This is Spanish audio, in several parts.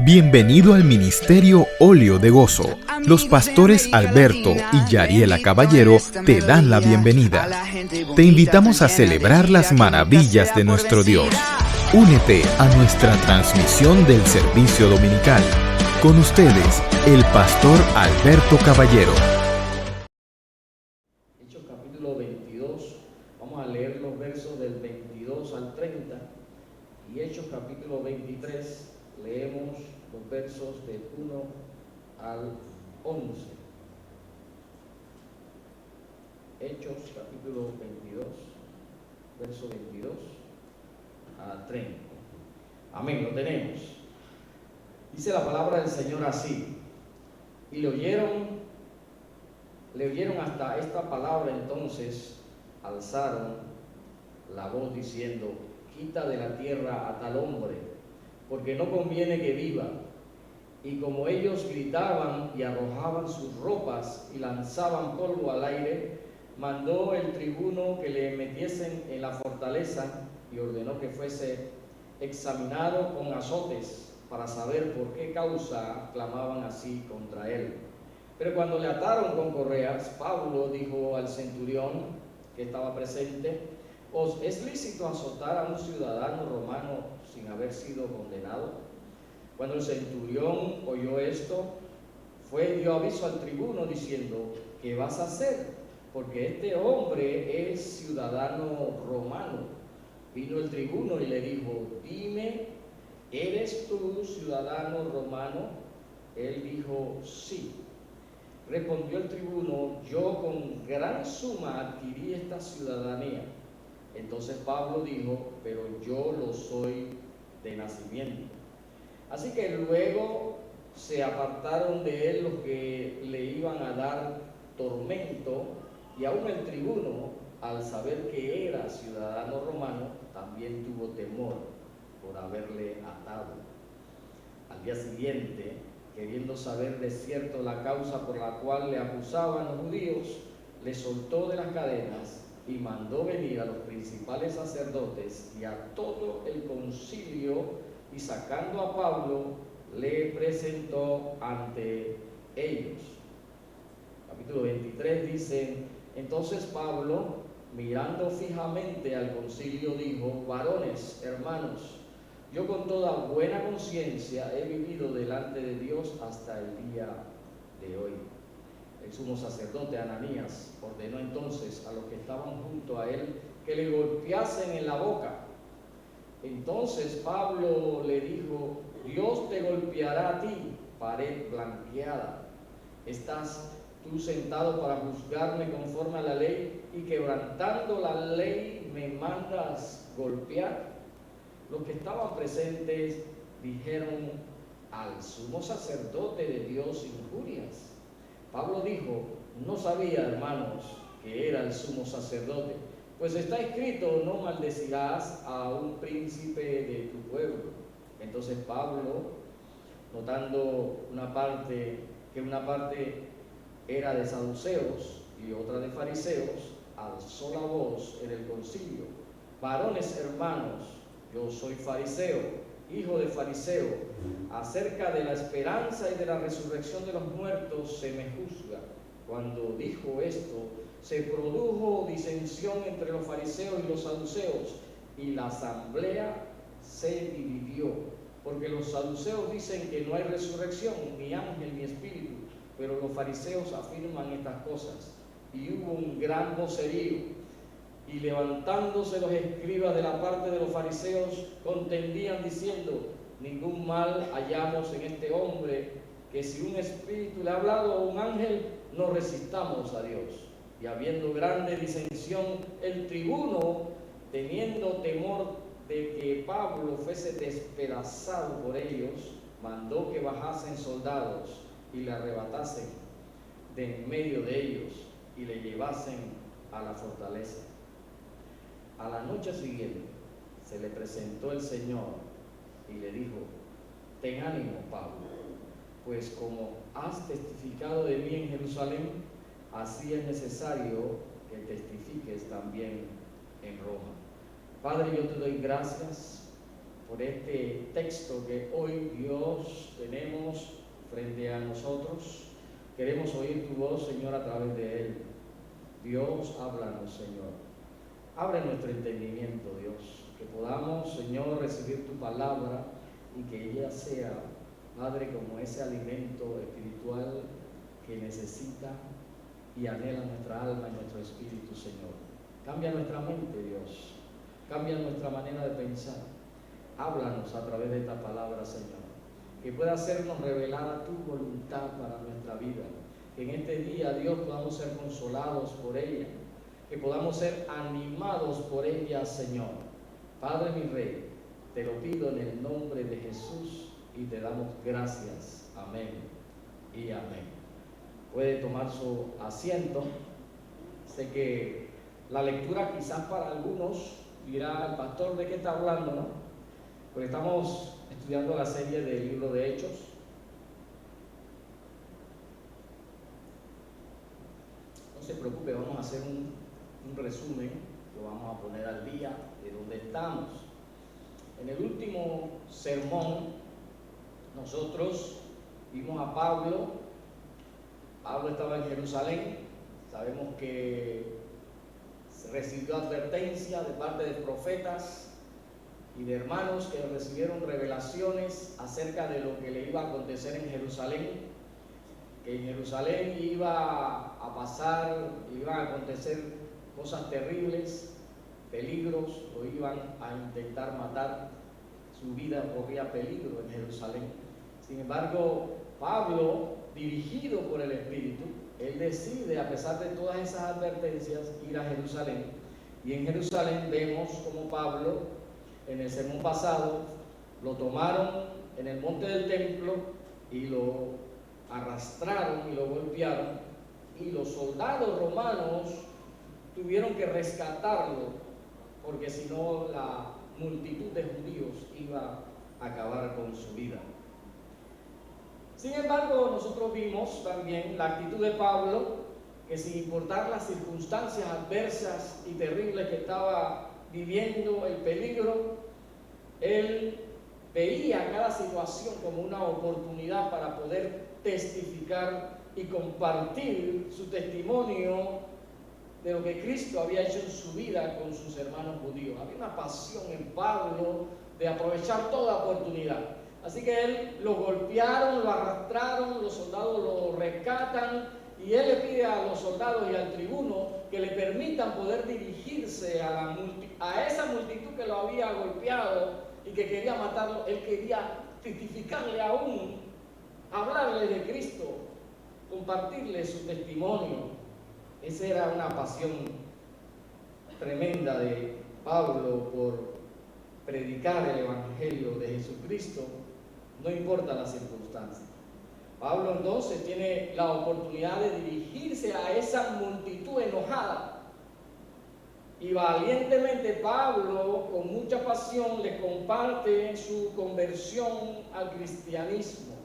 Bienvenido al Ministerio Óleo de Gozo. Los pastores Alberto y Yariela Caballero te dan la bienvenida. Te invitamos a celebrar las maravillas de nuestro Dios. Únete a nuestra transmisión del servicio dominical. Con ustedes, el pastor Alberto Caballero. Hechos capítulo 22, vamos a leer los versos del 22 al 30, y Hechos capítulo 23, leemos los versos del 1 al 11. Hechos capítulo 22, verso 22 a 30. Amén, lo tenemos. Dice la palabra del Señor así: y le oyeron hasta esta palabra, entonces alzaron la voz diciendo: quita de la tierra a tal hombre, porque no conviene que viva. Y como ellos gritaban y arrojaban sus ropas y lanzaban polvo al aire, mandó el tribuno que le metiesen en la fortaleza y ordenó que fuese examinado con azotes para saber por qué causa clamaban así contra él. Pero cuando le ataron con correas, Pablo dijo al centurión que estaba presente: ¿os es lícito azotar a un ciudadano romano sin haber sido condenado? Cuando el centurión oyó esto, dio aviso al tribuno diciendo: ¿qué vas a hacer? Porque este hombre es ciudadano romano. Vino el tribuno y le dijo: dime, ¿eres tú ciudadano romano? Él dijo: sí. Respondió el tribuno: yo con gran suma adquirí esta ciudadanía. Entonces Pablo dijo: pero yo lo soy de nacimiento. Así que luego se apartaron de él los que le iban a dar tormento, y aún el tribuno, al saber que era ciudadano romano, también tuvo temor por haberle atado. Al día siguiente, queriendo saber de cierto la causa por la cual le acusaban los judíos, le soltó de las cadenas y mandó venir a los principales sacerdotes y a todo el concilio, y sacando a Pablo, le presentó ante ellos. Capítulo 23 dice: entonces Pablo, mirando fijamente al concilio, dijo: varones, hermanos, yo con toda buena conciencia he vivido delante de Dios hasta el día de hoy. El sumo sacerdote Ananías ordenó entonces a los que estaban junto a él que le golpeasen en la boca. Entonces Pablo le dijo: Dios te golpeará a ti, pared blanqueada. ¿Estás tú sentado para juzgarme conforme a la ley, y quebrantando la ley me mandas golpear? Los que estaban presentes dijeron: al sumo sacerdote de Dios injurias. Pablo dijo: no sabía, hermanos, que era el sumo sacerdote, pues está escrito: no maldecirás a un príncipe de tu pueblo. Entonces Pablo, notando que una parte era de saduceos y otra de fariseos, alzó la voz en el concilio: varones, hermanos, yo soy fariseo, hijo de fariseo. Acerca de la esperanza y de la resurrección de los muertos se me juzga. Cuando dijo esto, se produjo disensión entre los fariseos y los saduceos, y la asamblea se dividió, porque los saduceos dicen que no hay resurrección, ni ángel ni espíritu, pero los fariseos afirman estas cosas. Y hubo un gran vocerío, y levantándose los escribas de la parte de los fariseos, contendían diciendo: ningún mal hallamos en este hombre, que si un espíritu le ha hablado a un ángel, no resistamos a Dios. Y habiendo grande disensión, el tribuno, teniendo temor de que Pablo fuese despedazado por ellos, mandó que bajasen soldados y le arrebatasen de en medio de ellos y le llevasen a la fortaleza. A la noche siguiente se le presentó el Señor y le dijo: ten ánimo, Pablo, pues como has testificado de mí en Jerusalén, así es necesario que testifiques también en Roma. Padre, yo te doy gracias por este texto que hoy Dios tenemos frente a nosotros. Queremos oír tu voz, Señor, a través de él. Dios, háblanos, Señor. Abre nuestro entendimiento, Dios, que podamos, Señor, recibir tu palabra y que ella sea, Padre, como ese alimento espiritual que necesita y anhela nuestra alma y nuestro espíritu, Señor. Cambia nuestra mente, Dios. Cambia nuestra manera de pensar. Háblanos a través de esta palabra, Señor. Que pueda hacernos revelar tu voluntad para nuestra vida. Que en este día, Dios, podamos ser consolados por ella. Que podamos ser animados por ella, Señor. Padre, mi Rey, te lo pido en el nombre de Jesús y te damos gracias. Amén y amén. Puede tomar su asiento. Sé que la lectura quizás para algunos dirá, el pastor, ¿de qué está hablando, no? Porque estamos estudiando la serie del libro de Hechos. No se preocupe, vamos a hacer un resumen, lo vamos a poner al día de donde estamos. En el último sermón, nosotros vimos a Pablo. Pablo estaba en Jerusalén. Sabemos que recibió advertencia de parte de profetas y de hermanos que recibieron revelaciones acerca de lo que le iba a acontecer en Jerusalén, que en Jerusalén iba a pasar, iban a acontecer cosas terribles, peligros, lo iban a intentar matar, su vida corría peligro en Jerusalén. Sin embargo, Pablo, dirigido por el Espíritu, él decide, a pesar de todas esas advertencias, ir a Jerusalén. Y en Jerusalén vemos como Pablo, en el sermón pasado, lo tomaron en el monte del templo y lo arrastraron y lo golpearon. Y los soldados romanos tuvieron que rescatarlo, porque si no la multitud de judíos iba a acabar con su vida. Sin embargo, nosotros vimos también la actitud de Pablo, que sin importar las circunstancias adversas y terribles que estaba viviendo, el peligro, él veía cada situación como una oportunidad para poder testificar y compartir su testimonio de lo que Cristo había hecho en su vida con sus hermanos judíos. Había una pasión en Pablo de aprovechar toda oportunidad. Así que él lo golpearon, lo arrastraron, los soldados lo rescatan y él le pide a los soldados y al tribuno que le permitan poder dirigirse a esa multitud que lo había golpeado y que quería matarlo. Él quería testificarle aún, hablarle de Cristo, compartirle su testimonio. Esa era una pasión tremenda de Pablo por predicar el Evangelio de Jesucristo, no importa las circunstancias. Pablo entonces tiene la oportunidad de dirigirse a esa multitud enojada. Y valientemente Pablo, con mucha pasión, le comparte su conversión al cristianismo.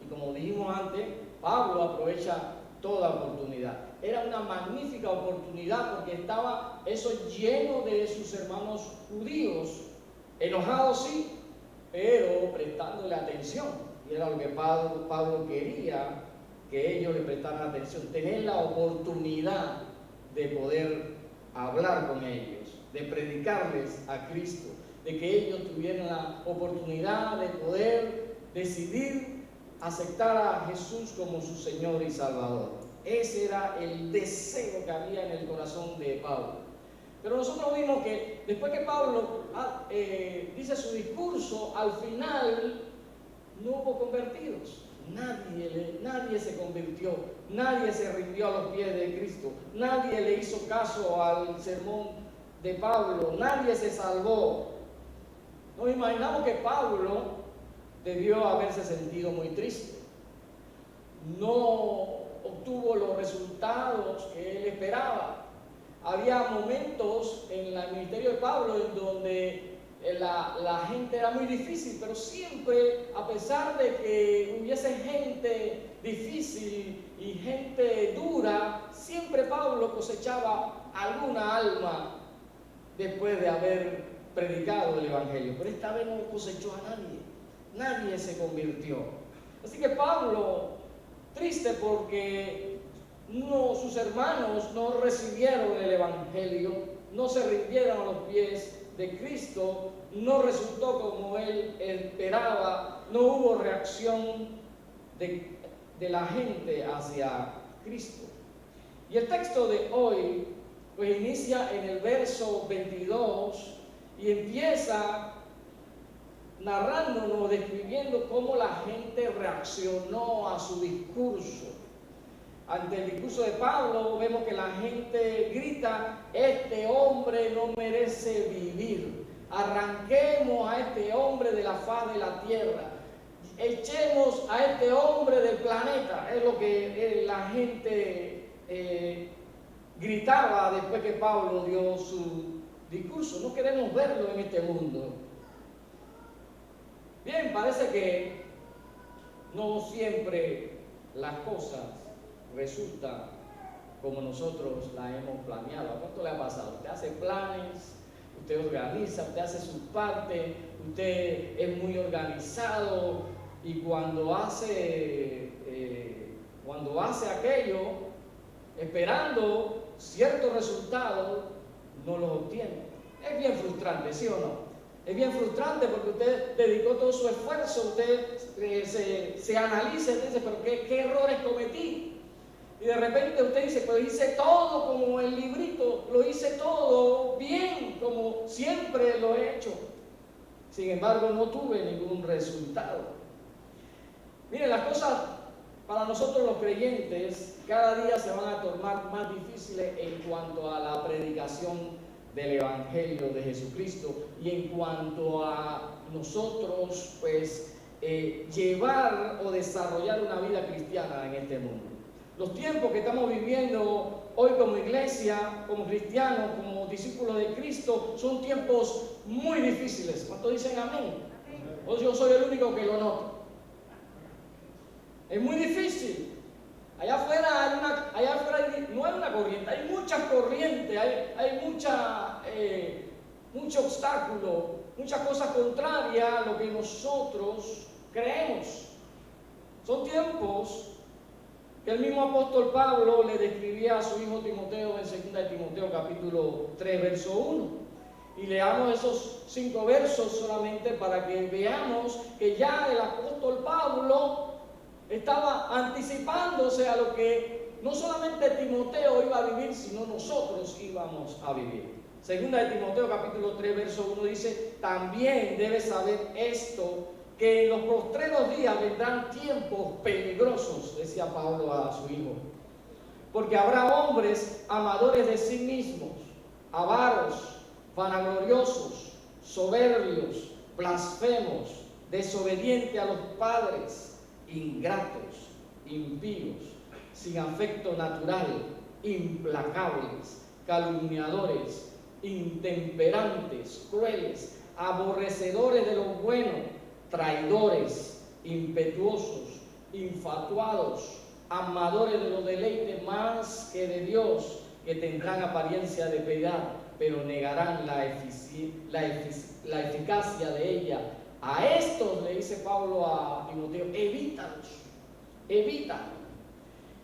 Y como dijimos antes, Pablo aprovecha toda oportunidad. Era una magnífica oportunidad porque estaba eso lleno de sus hermanos judíos, enojados sí, pero prestándole atención. Y era lo que Pablo quería, que ellos le prestaran atención, tener la oportunidad de poder hablar con ellos, de predicarles a Cristo, de que ellos tuvieran la oportunidad de poder decidir aceptar a Jesús como su Señor y Salvador. Ese era el deseo que había en el corazón de Pablo. Pero nosotros vimos que después que Pablo dice su discurso, al final no hubo convertidos. Nadie se convirtió, nadie se rindió a los pies de Cristo, nadie le hizo caso al sermón de Pablo, nadie se salvó. Nos imaginamos que Pablo debió haberse sentido muy triste. No obtuvo los resultados que él esperaba. Había momentos en el ministerio de Pablo en donde la gente era muy difícil, pero siempre, a pesar de que hubiese gente difícil y gente dura, siempre Pablo cosechaba alguna alma después de haber predicado el Evangelio, pero esta vez no cosechó a nadie. Nadie se convirtió. Así que Pablo, triste porque sus hermanos no recibieron el Evangelio, no se rindieron a los pies de Cristo, no resultó como él esperaba, no hubo reacción de la gente hacia Cristo. Y el texto de hoy pues inicia en el verso 22 y empieza narrándonos, describiendo cómo la gente reaccionó a su discurso. Ante el discurso de Pablo vemos que la gente grita: este hombre no merece vivir, arranquemos a este hombre de la faz de la tierra, echemos a este hombre del planeta. Es lo que la gente gritaba después que Pablo dio su discurso. No queremos verlo en este mundo. Bien, parece que no siempre las cosas resultan como nosotros las hemos planeado. ¿A cuánto le ha pasado? Usted hace planes, usted organiza, usted hace su parte, usted es muy organizado, y cuando hace aquello, esperando ciertos resultados, no los obtiene. Es bien frustrante, ¿sí o no? Es bien frustrante porque usted dedicó todo su esfuerzo, usted se analiza y dice: pero ¿qué errores cometí? Y de repente usted dice: pero hice todo como el librito, lo hice todo bien, como siempre lo he hecho. Sin embargo, no tuve ningún resultado. Miren, las cosas para nosotros los creyentes cada día se van a tornar más difíciles en cuanto a la predicación del Evangelio de Jesucristo y en cuanto a nosotros pues llevar o desarrollar una vida cristiana en este mundo. Los tiempos que estamos viviendo hoy como iglesia, como cristianos, como discípulos de Cristo, son tiempos muy difíciles. ¿Cuántos dicen amén? O yo soy el único que lo noto. Es muy difícil. Allá afuera no hay una corriente, hay muchas corrientes, hay mucho obstáculo, muchas cosas contrarias a lo que nosotros creemos. Son tiempos que el mismo apóstol Pablo le describía a su hijo Timoteo en 2 de Timoteo capítulo 3, verso 1. Y leamos esos 5 versos solamente para que veamos que ya el apóstol Pablo estaba anticipándose a lo que no solamente Timoteo iba a vivir, sino nosotros íbamos a vivir. Segunda de Timoteo capítulo 3, verso 1 dice: también debes saber esto, que en los postreros días vendrán tiempos peligrosos, decía Pablo a su hijo, porque habrá hombres amadores de sí mismos, avaros, vanagloriosos, soberbios, blasfemos, desobedientes a los padres, ingratos, impíos, sin afecto natural, implacables, calumniadores, intemperantes, crueles, aborrecedores de lo bueno, traidores, impetuosos, infatuados, amadores de los deleites más que de Dios, que tendrán apariencia de piedad, pero negarán la eficacia de ella. A estos, le dice Pablo a Timoteo, evítalos.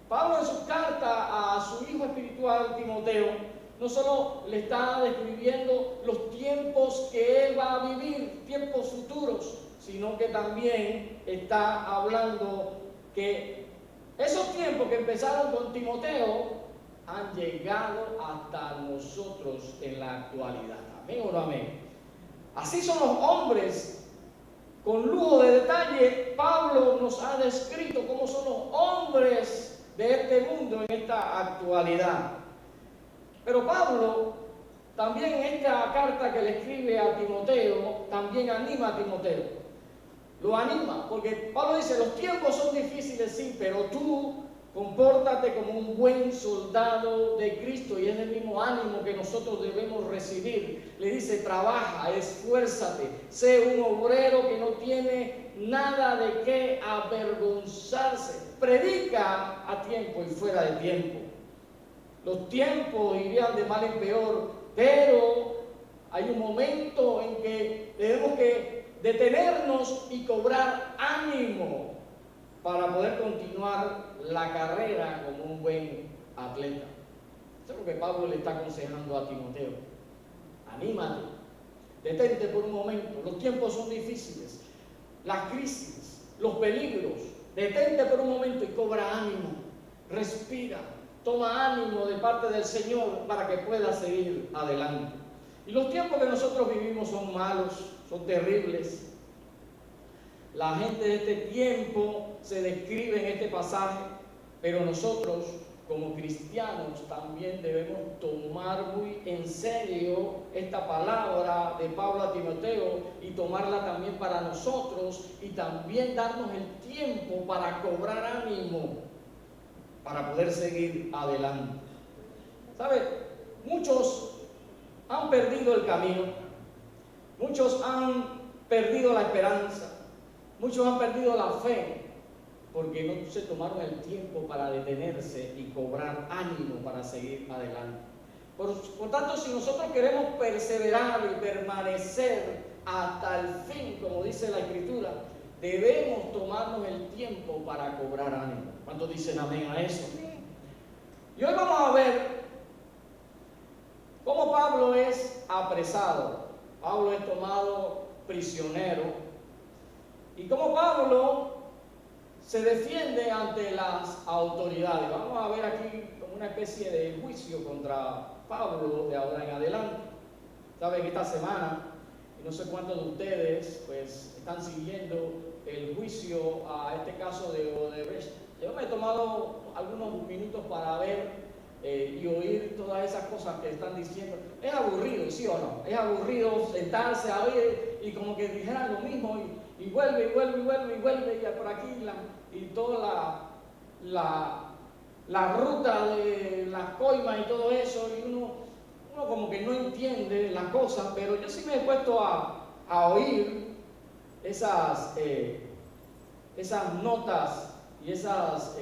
Pablo en su carta a su hijo espiritual Timoteo no solo le está describiendo los tiempos que él va a vivir, tiempos futuros, sino que también está hablando que esos tiempos que empezaron con Timoteo han llegado hasta nosotros en la actualidad. ¿Amén o no amén? Así son los hombres. Con lujo de detalle, Pablo nos ha descrito cómo son los hombres de este mundo en esta actualidad. Pero Pablo, también en esta carta que le escribe a Timoteo, también anima a Timoteo. Lo anima, porque Pablo dice: los tiempos son difíciles, sí, pero tú compórtate como un buen soldado de Cristo. Y es el mismo ánimo que nosotros debemos recibir. Le dice: trabaja, esfuérzate, sé un obrero que no tiene nada de qué avergonzarse. Predica a tiempo y fuera de tiempo. Los tiempos irían de mal en peor, pero hay un momento en que tenemos que detenernos y cobrar ánimo para poder continuar la carrera como un buen atleta. Eso es lo que Pablo le está aconsejando a Timoteo. Anímate, detente por un momento, los tiempos son difíciles, las crisis, los peligros, detente por un momento y cobra ánimo, respira, toma ánimo de parte del Señor para que puedas seguir adelante. Y los tiempos que nosotros vivimos son malos, son terribles. La gente de este tiempo se describe en este pasaje, pero nosotros como cristianos también debemos tomar muy en serio esta palabra de Pablo a Timoteo y tomarla también para nosotros y también darnos el tiempo para cobrar ánimo, para poder seguir adelante. ¿Sabe? Muchos han perdido el camino, muchos han perdido la esperanza, muchos han perdido la fe, porque no se tomaron el tiempo para detenerse y cobrar ánimo para seguir adelante. Por tanto, si nosotros queremos perseverar y permanecer hasta el fin, como dice la Escritura, debemos tomarnos el tiempo para cobrar ánimo. ¿Cuántos dicen amén a eso? Y hoy vamos a ver cómo Pablo es apresado, Pablo es tomado prisionero, y cómo Pablo se defiende ante las autoridades. Vamos a ver aquí como una especie de juicio contra Pablo de ahora en adelante. Saben, esta semana, y no sé cuántos de ustedes pues están siguiendo el juicio a este caso de Odebrecht. Yo me he tomado algunos minutos para ver y oír todas esas cosas que están diciendo. Es aburrido, ¿sí o no? Es aburrido sentarse a oír y como que dijeran lo mismo y vuelve, y por aquí y toda la ruta de las coimas y todo eso, y uno como que no entiende las cosas, pero yo sí me he puesto a oír esas notas y esas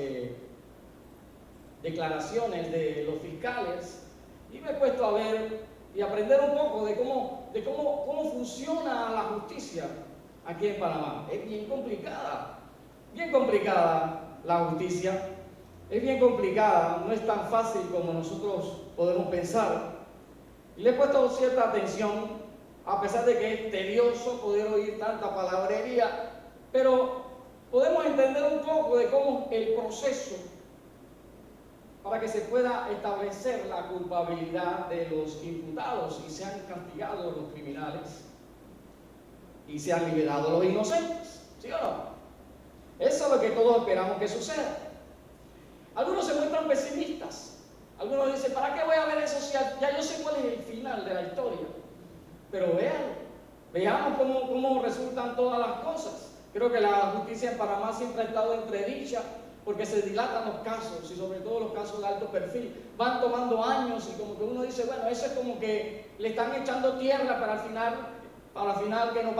declaraciones de los fiscales, y me he puesto a ver y aprender un poco de cómo funciona la justicia aquí en Panamá. Es bien complicada la justicia, es bien complicada, no es tan fácil como nosotros podemos pensar. Y le he puesto cierta atención, a pesar de que es tedioso poder oír tanta palabrería, pero podemos entender un poco de cómo el proceso para que se pueda establecer la culpabilidad de los imputados y sean castigados los criminales y sean liberados los inocentes, ¿sí o no? Eso es lo que todos esperamos que suceda. Algunos se muestran pesimistas, algunos dicen, ¿para qué voy a ver eso si ya yo sé cuál es el final de la historia? Pero veamos cómo resultan todas las cosas. Creo que la justicia en Panamá siempre ha estado entredicha porque se dilatan los casos, y sobre todo los casos de alto perfil, van tomando años y como que uno dice, bueno, eso es como que le están echando tierra para al final que no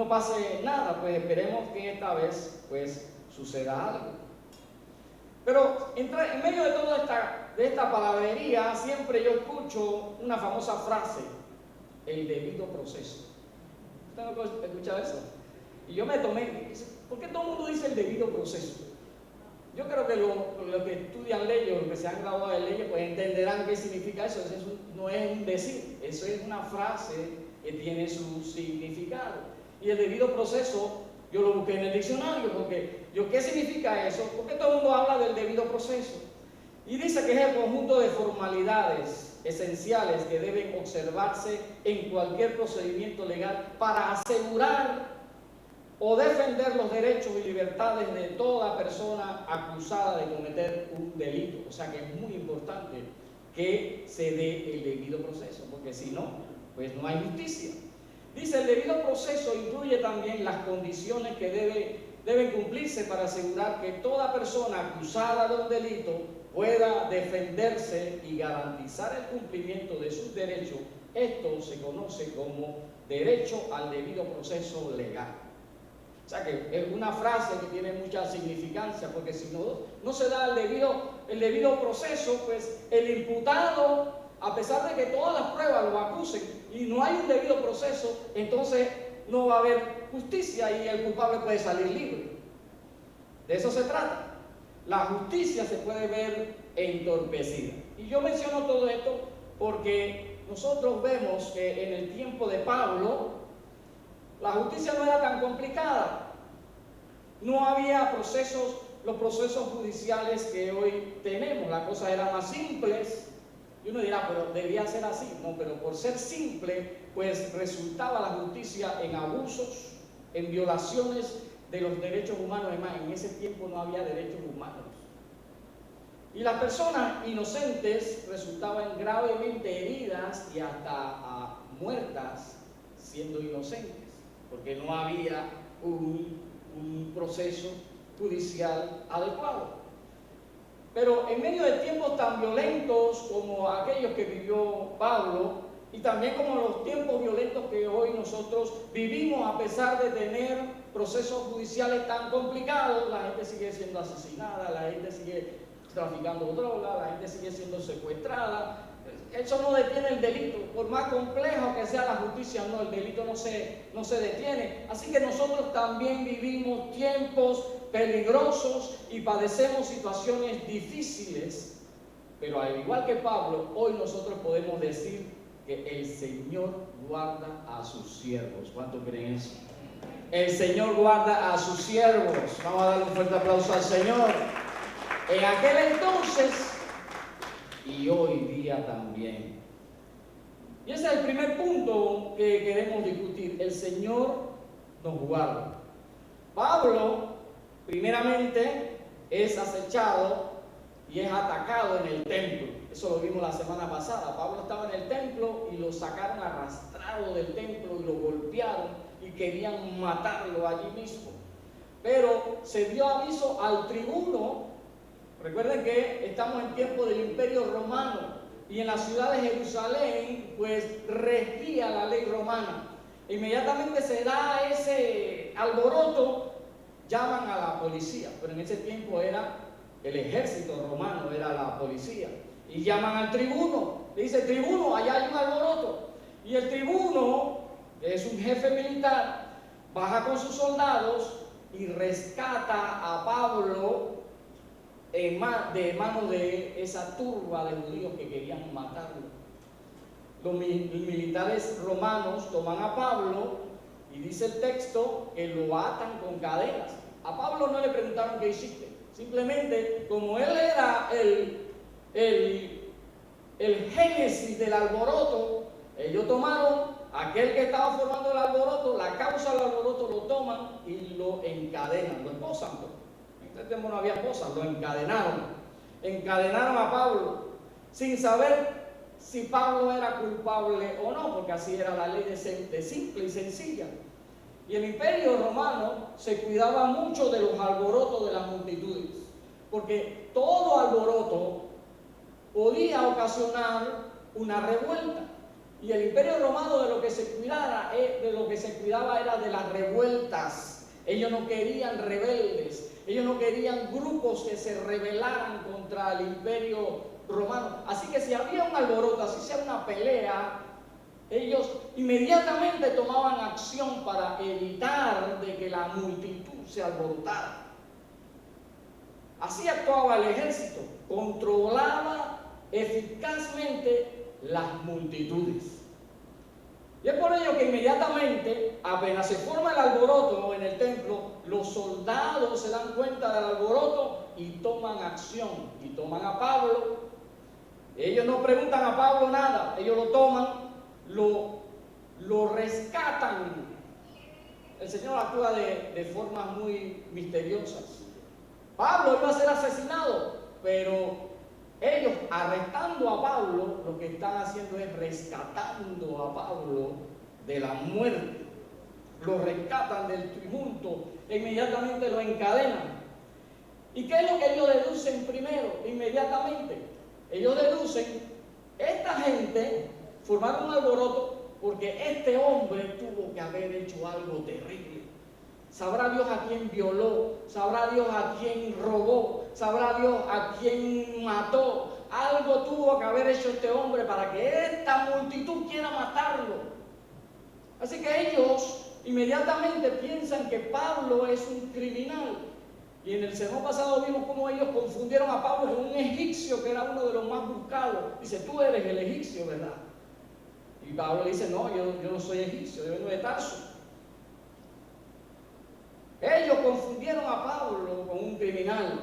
pase nada. Pues esperemos que esta vez pues suceda algo. Pero en medio de toda esta palabrería siempre yo escucho una famosa frase: el debido proceso. ¿Usted no ha escuchado eso? Y yo me tomé, ¿por qué todo el mundo dice el debido proceso? Yo creo que los que estudian leyes, los que se han graduado de leyes, pues entenderán qué significa eso. Eso no es un decir, eso es una frase que tiene su significado. Y el debido proceso, yo lo busqué en el diccionario, porque ¿qué significa eso? Porque todo el mundo habla del debido proceso. Y dice que es el conjunto de formalidades esenciales que deben observarse en cualquier procedimiento legal para asegurar o defender los derechos y libertades de toda persona acusada de cometer un delito. O sea que es muy importante que se dé el debido proceso, porque si no, pues no hay justicia. Dice, el debido proceso incluye también las condiciones que deben cumplirse para asegurar que toda persona acusada de un delito pueda defenderse y garantizar el cumplimiento de sus derechos. Esto se conoce como derecho al debido proceso legal. O sea que es una frase que tiene mucha significancia, porque si no se da el debido proceso, pues el imputado, a pesar de que todas las pruebas lo acusen, y no hay un debido proceso, entonces no va a haber justicia y el culpable puede salir libre. De eso se trata. La justicia se puede ver entorpecida. Y yo menciono todo esto porque nosotros vemos que en el tiempo de Pablo la justicia no era tan complicada. No había los procesos judiciales que hoy tenemos. Las cosas eran más simples. Y uno dirá, pero debía ser así. No, pero por ser simple, pues resultaba la justicia en abusos, en violaciones de los derechos humanos. Además, en ese tiempo no había derechos humanos. Y las personas inocentes resultaban gravemente heridas y hasta muertas siendo inocentes, porque no había un proceso judicial adecuado. Pero en medio de tiempos tan violentos como aquellos que vivió Pablo, y también como los tiempos violentos que hoy nosotros vivimos, a pesar de tener procesos judiciales tan complicados, la gente sigue siendo asesinada, la gente sigue traficando droga, la gente sigue siendo secuestrada. Eso no detiene el delito. Por más complejo que sea la justicia, no, el delito no se detiene. Así que nosotros también vivimos tiempos peligrosos y padecemos situaciones difíciles. Pero al igual que Pablo, hoy nosotros podemos decir que el Señor guarda a sus siervos. ¿Cuánto creen eso? El Señor guarda a sus siervos. Vamos a darle un fuerte aplauso al Señor. En aquel entonces y hoy día también. Y ese es el primer punto que queremos discutir. El Señor nos guarda. Pablo, primeramente, es acechado y es atacado en el templo. Eso lo vimos la semana pasada. Pablo estaba en el templo y lo sacaron arrastrado del templo y lo golpearon y querían matarlo allí mismo. Pero se dio aviso al tribuno. Recuerden que estamos en tiempo del Imperio Romano y en la ciudad de Jerusalén pues regía la ley romana. Inmediatamente se da ese alboroto, llaman a la policía, pero en ese tiempo era el ejército romano, era la policía, y llaman al tribuno, le dice: tribuno, allá hay un alboroto. Y el tribuno, que es un jefe militar, baja con sus soldados y rescata a Pablo de manos de esa turba de judíos que querían matarlo. Los militares romanos toman a Pablo y dice el texto que lo atan con cadenas. A Pablo no le preguntaron qué hiciste, simplemente como él era el génesis del alboroto, ellos tomaron aquel que estaba formando el alboroto, la causa del alboroto, lo toman y lo encadenan, lo esposan. En este tiempo no había esposas, lo encadenaron a Pablo sin saber si Pablo era culpable o no, porque así era la ley de simple y sencilla. Y el Imperio Romano se cuidaba mucho de los alborotos de las multitudes, porque todo alboroto podía ocasionar una revuelta. Y el Imperio Romano de lo que se cuidaba era de las revueltas. Ellos no querían rebeldes, ellos no querían grupos que se rebelaran contra el Imperio Romano. Así que si había un alboroto, así sea una pelea, ellos inmediatamente tomaban acción para evitar de que la multitud se alborotara. Así actuaba el ejército, controlaba eficazmente las multitudes. Y es por ello que inmediatamente, apenas se forma el alboroto en el templo, los soldados se dan cuenta del alboroto y toman acción, y toman a Pablo. Ellos no preguntan a Pablo nada, ellos lo toman, lo rescatan. El Señor actúa de formas muy misteriosas. Pablo iba a ser asesinado, pero ellos, arrestando a Pablo, lo que están haciendo es rescatando a Pablo de la muerte. Lo rescatan del tumulto e inmediatamente lo encadenan. ¿Y qué es lo que ellos deducen primero? Inmediatamente ellos deducen: esta gente formaron un alboroto porque este hombre tuvo que haber hecho algo terrible. Sabrá Dios a quién violó, sabrá Dios a quién robó, sabrá Dios a quién mató, algo tuvo que haber hecho este hombre para que esta multitud quiera matarlo. Así que ellos inmediatamente piensan que Pablo es un criminal. Y en el sermón pasado vimos cómo ellos confundieron a Pablo con un egipcio que era uno de los más buscados. Dice, tú eres el egipcio, ¿verdad? Y Pablo dice, no, yo no soy egipcio, yo vengo de Tarso. Ellos confundieron a Pablo con un criminal.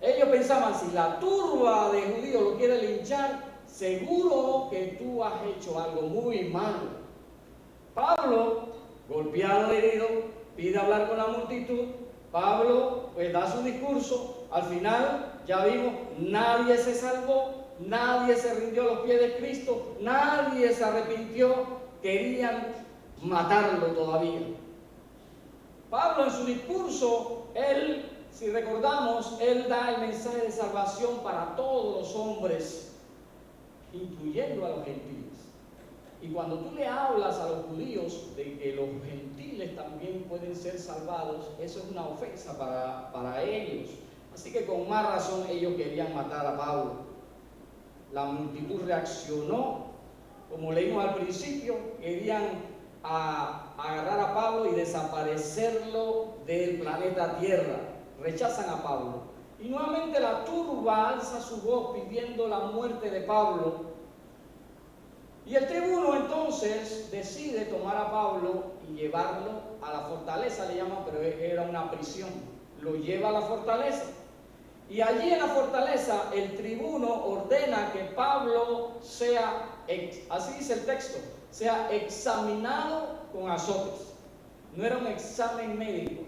Ellos pensaban, si la turba de judíos lo quiere linchar, seguro que tú has hecho algo muy malo. Pablo, golpeado, herido, pide hablar con la multitud. Pablo pues da su discurso. Al final ya vimos, nadie se salvó, nadie se rindió a los pies de Cristo, nadie se arrepintió, querían matarlo todavía. Pablo en su discurso, si recordamos, él da el mensaje de salvación para todos los hombres, incluyendo a los gentiles. Y cuando tú le hablas a los judíos de que los gentiles también pueden ser salvados, eso es una ofensa para ellos. Así que con más razón ellos querían matar a Pablo. La multitud reaccionó, como leímos al principio, querían agarrar a Pablo y desaparecerlo del planeta Tierra. Rechazan a Pablo. Y nuevamente la turba alza su voz pidiendo la muerte de Pablo. Y el tribuno entonces decide tomar a Pablo y llevarlo a la fortaleza, le llaman, pero era una prisión. Lo lleva a la fortaleza. Y allí en la fortaleza el tribuno ordena que Pablo sea, así dice el texto, sea examinado con azotes. No era un examen médico,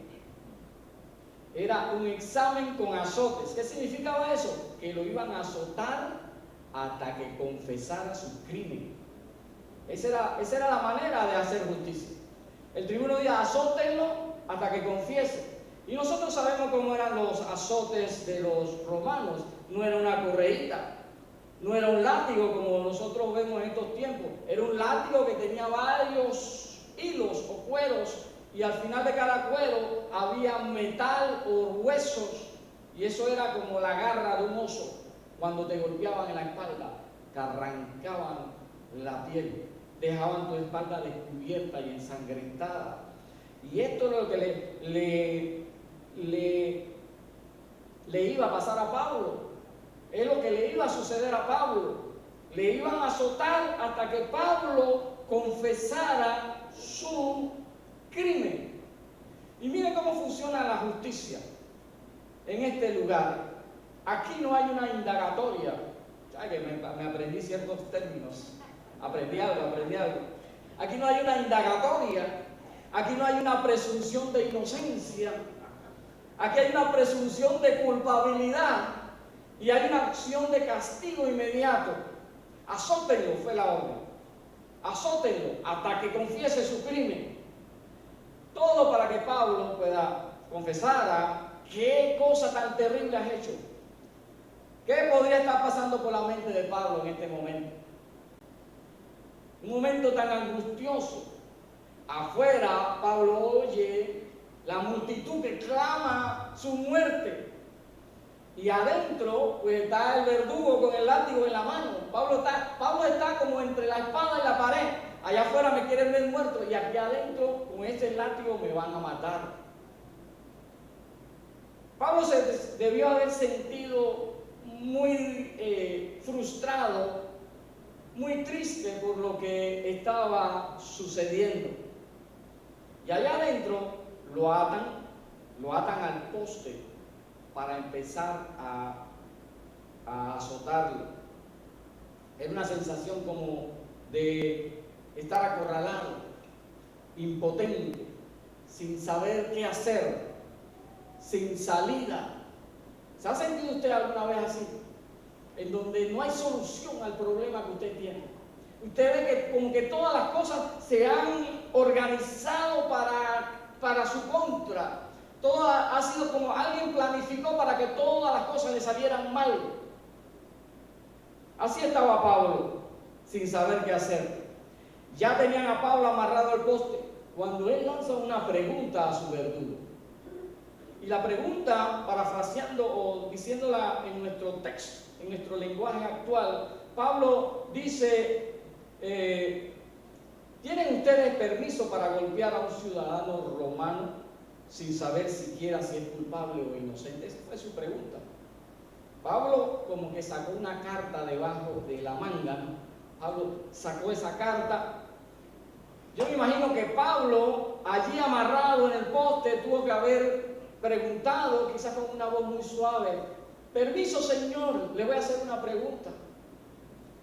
era un examen con azotes. ¿Qué significaba eso? Que lo iban a azotar hasta que confesara su crimen. Esa era la manera de hacer justicia. El tribuno dice, azótenlo hasta que confiese. Y nosotros sabemos cómo eran los azotes de los romanos. No era una correíta, no era un látigo como nosotros vemos en estos tiempos. Era un látigo que tenía varios hilos o cueros, y al final de cada cuero había metal o huesos, y eso era como la garra de un oso. Cuando te golpeaban en la espalda, te arrancaban la piel, dejaban tu espalda descubierta y ensangrentada. Y esto es lo que le iba a pasar a Pablo. Es lo que le iba a suceder a Pablo. Le iban a azotar hasta que Pablo confesara su crimen. Y miren cómo funciona la justicia en este lugar. Aquí no hay una indagatoria. ¿Sabes que me aprendí ciertos términos? Aprendí algo. Aquí no hay una indagatoria. Aquí no hay una presunción de inocencia. Aquí hay una presunción de culpabilidad. Y hay una acción de castigo inmediato. Azótenlo, fue la orden. Azótenlo hasta que confiese su crimen. Todo para que Pablo pueda confesar qué cosa tan terrible has hecho. ¿Qué podría estar pasando por la mente de Pablo en este momento? Un momento tan angustioso. Afuera, Pablo oye la multitud que clama su muerte. Y adentro, pues está el verdugo con el látigo en la mano. Pablo está como entre la espada y la pared. Allá afuera me quieren ver muerto, y aquí adentro, con ese látigo me van a matar. Pablo se debió haber sentido muy frustrado, muy triste por lo que estaba sucediendo. Y allá adentro lo atan al poste para empezar a azotarlo. Era una sensación como de estar acorralado, impotente, sin saber qué hacer, sin salida. ¿Se ha sentido usted alguna vez así? En donde no hay solución al problema que usted tiene. Usted ve que como que todas las cosas se han organizado para su contra. Todo ha sido como alguien planificó para que todas las cosas le salieran mal. Así estaba Pablo, sin saber qué hacer. Ya tenían a Pablo amarrado al poste, cuando él lanza una pregunta a su verdugo. Y la pregunta, parafraseando o diciéndola en nuestro texto, en nuestro lenguaje actual, Pablo dice, ¿tienen ustedes permiso para golpear a un ciudadano romano sin saber siquiera si es culpable o inocente? Esa fue su pregunta. Pablo como que sacó una carta debajo de la manga, ¿no? Pablo sacó esa carta. Yo me imagino que Pablo, allí amarrado en el poste, tuvo que haber preguntado, quizás con una voz muy suave: permiso, señor, le voy a hacer una pregunta.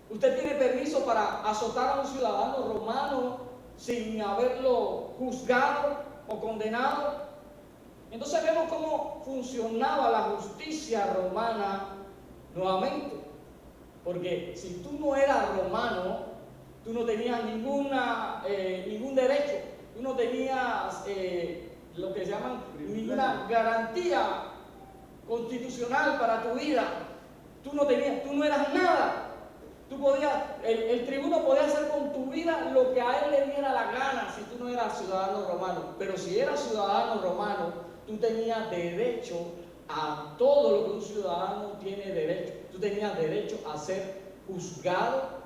¿Usted tiene permiso para azotar a un ciudadano romano sin haberlo juzgado o condenado? Entonces vemos cómo funcionaba la justicia romana nuevamente. Porque si tú no eras romano, tú no tenías ningún derecho, tú no tenías lo que llaman ninguna garantía constitucional para tu vida. Tú no eras nada. El tribuno podía hacer con tu vida lo que a él le diera la gana si tú no eras ciudadano romano. Pero si eras ciudadano romano, tú tenías derecho a todo lo que un ciudadano tiene derecho. Tú tenías derecho a ser juzgado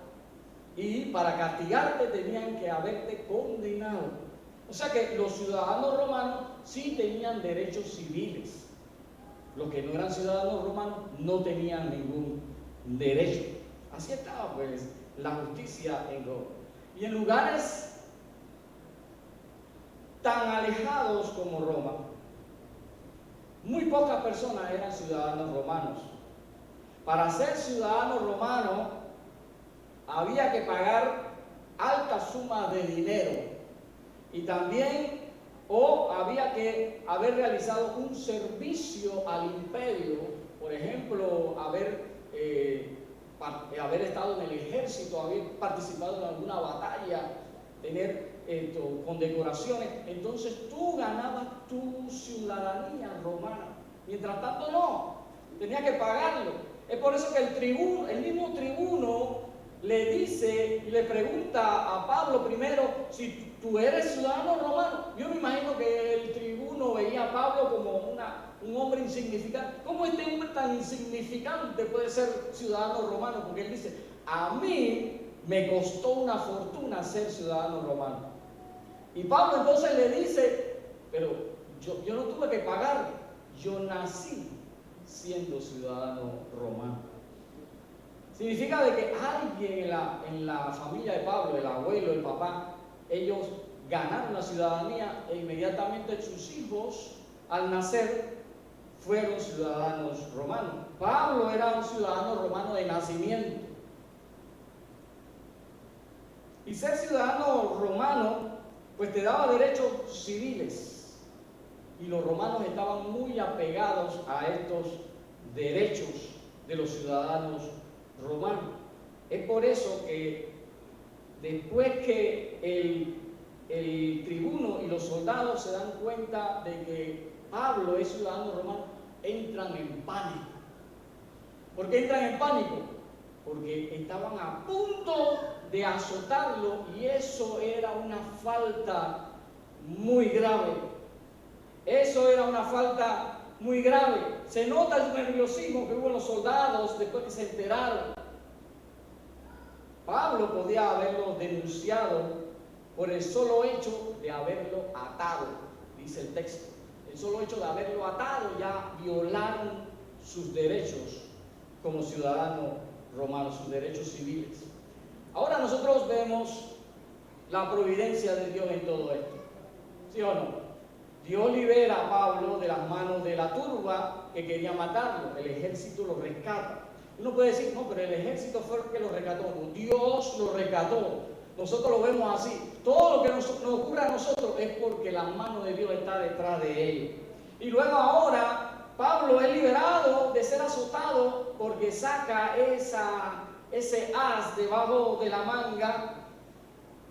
y para castigarte tenían que haberte condenado. O sea que los ciudadanos romanos sí tenían derechos civiles. Los que no eran ciudadanos romanos no tenían ningún derecho. Así estaba pues la justicia en Roma. Y en lugares tan alejados como Roma, muy pocas personas eran ciudadanos romanos. Para ser ciudadano romano había que pagar altas sumas de dinero y también había que haber realizado un servicio al imperio, por ejemplo, haber estado en el ejército, haber participado en alguna batalla, tener condecoraciones. Entonces tú ganabas tu ciudadanía romana. Mientras tanto no, tenías que pagarlo. Es por eso que el mismo tribuno le dice y le pregunta a Pablo primero si tú eres ciudadano romano. Yo me imagino que el tribuno veía a Pablo como un hombre insignificante. ¿Cómo este hombre tan insignificante puede ser ciudadano romano? Porque él dice: a mí me costó una fortuna ser ciudadano romano. Y Pablo entonces le dice: pero yo no tuve que pagar, yo nací siendo ciudadano romano. Significa de que alguien en la familia de Pablo, el abuelo, el papá, ellos ganaron la ciudadanía e inmediatamente sus hijos al nacer fueron ciudadanos romanos. Pablo era un ciudadano romano de nacimiento. Y ser ciudadano romano pues te daba derechos civiles, y los romanos estaban muy apegados a estos derechos de los ciudadanos romanos. Es por eso que después que el tribuno y los soldados se dan cuenta de que Pablo es ciudadano romano, entran en pánico. ¿Por qué entran en pánico? Porque estaban a punto de azotarlo, y eso era una falta muy grave. Eso era una falta muy grave. Se nota el nerviosismo que hubo en los soldados después que se enteraron. Pablo podía haberlo denunciado por el solo hecho de haberlo atado, dice el texto. El solo hecho de haberlo atado ya violaron sus derechos como ciudadano romano, sus derechos civiles. Ahora nosotros vemos la providencia de Dios en todo esto, ¿sí o no? Dios libera a Pablo de las manos de la turba que quería matarlo. El ejército lo rescata. Uno puede decir: no, pero el ejército fue el que lo rescató. No, Dios lo rescató. Nosotros lo vemos así. Todo lo que nos ocurre a nosotros es porque la mano de Dios está detrás de ello. Y luego ahora Pablo es liberado de ser azotado porque saca ese as debajo de la manga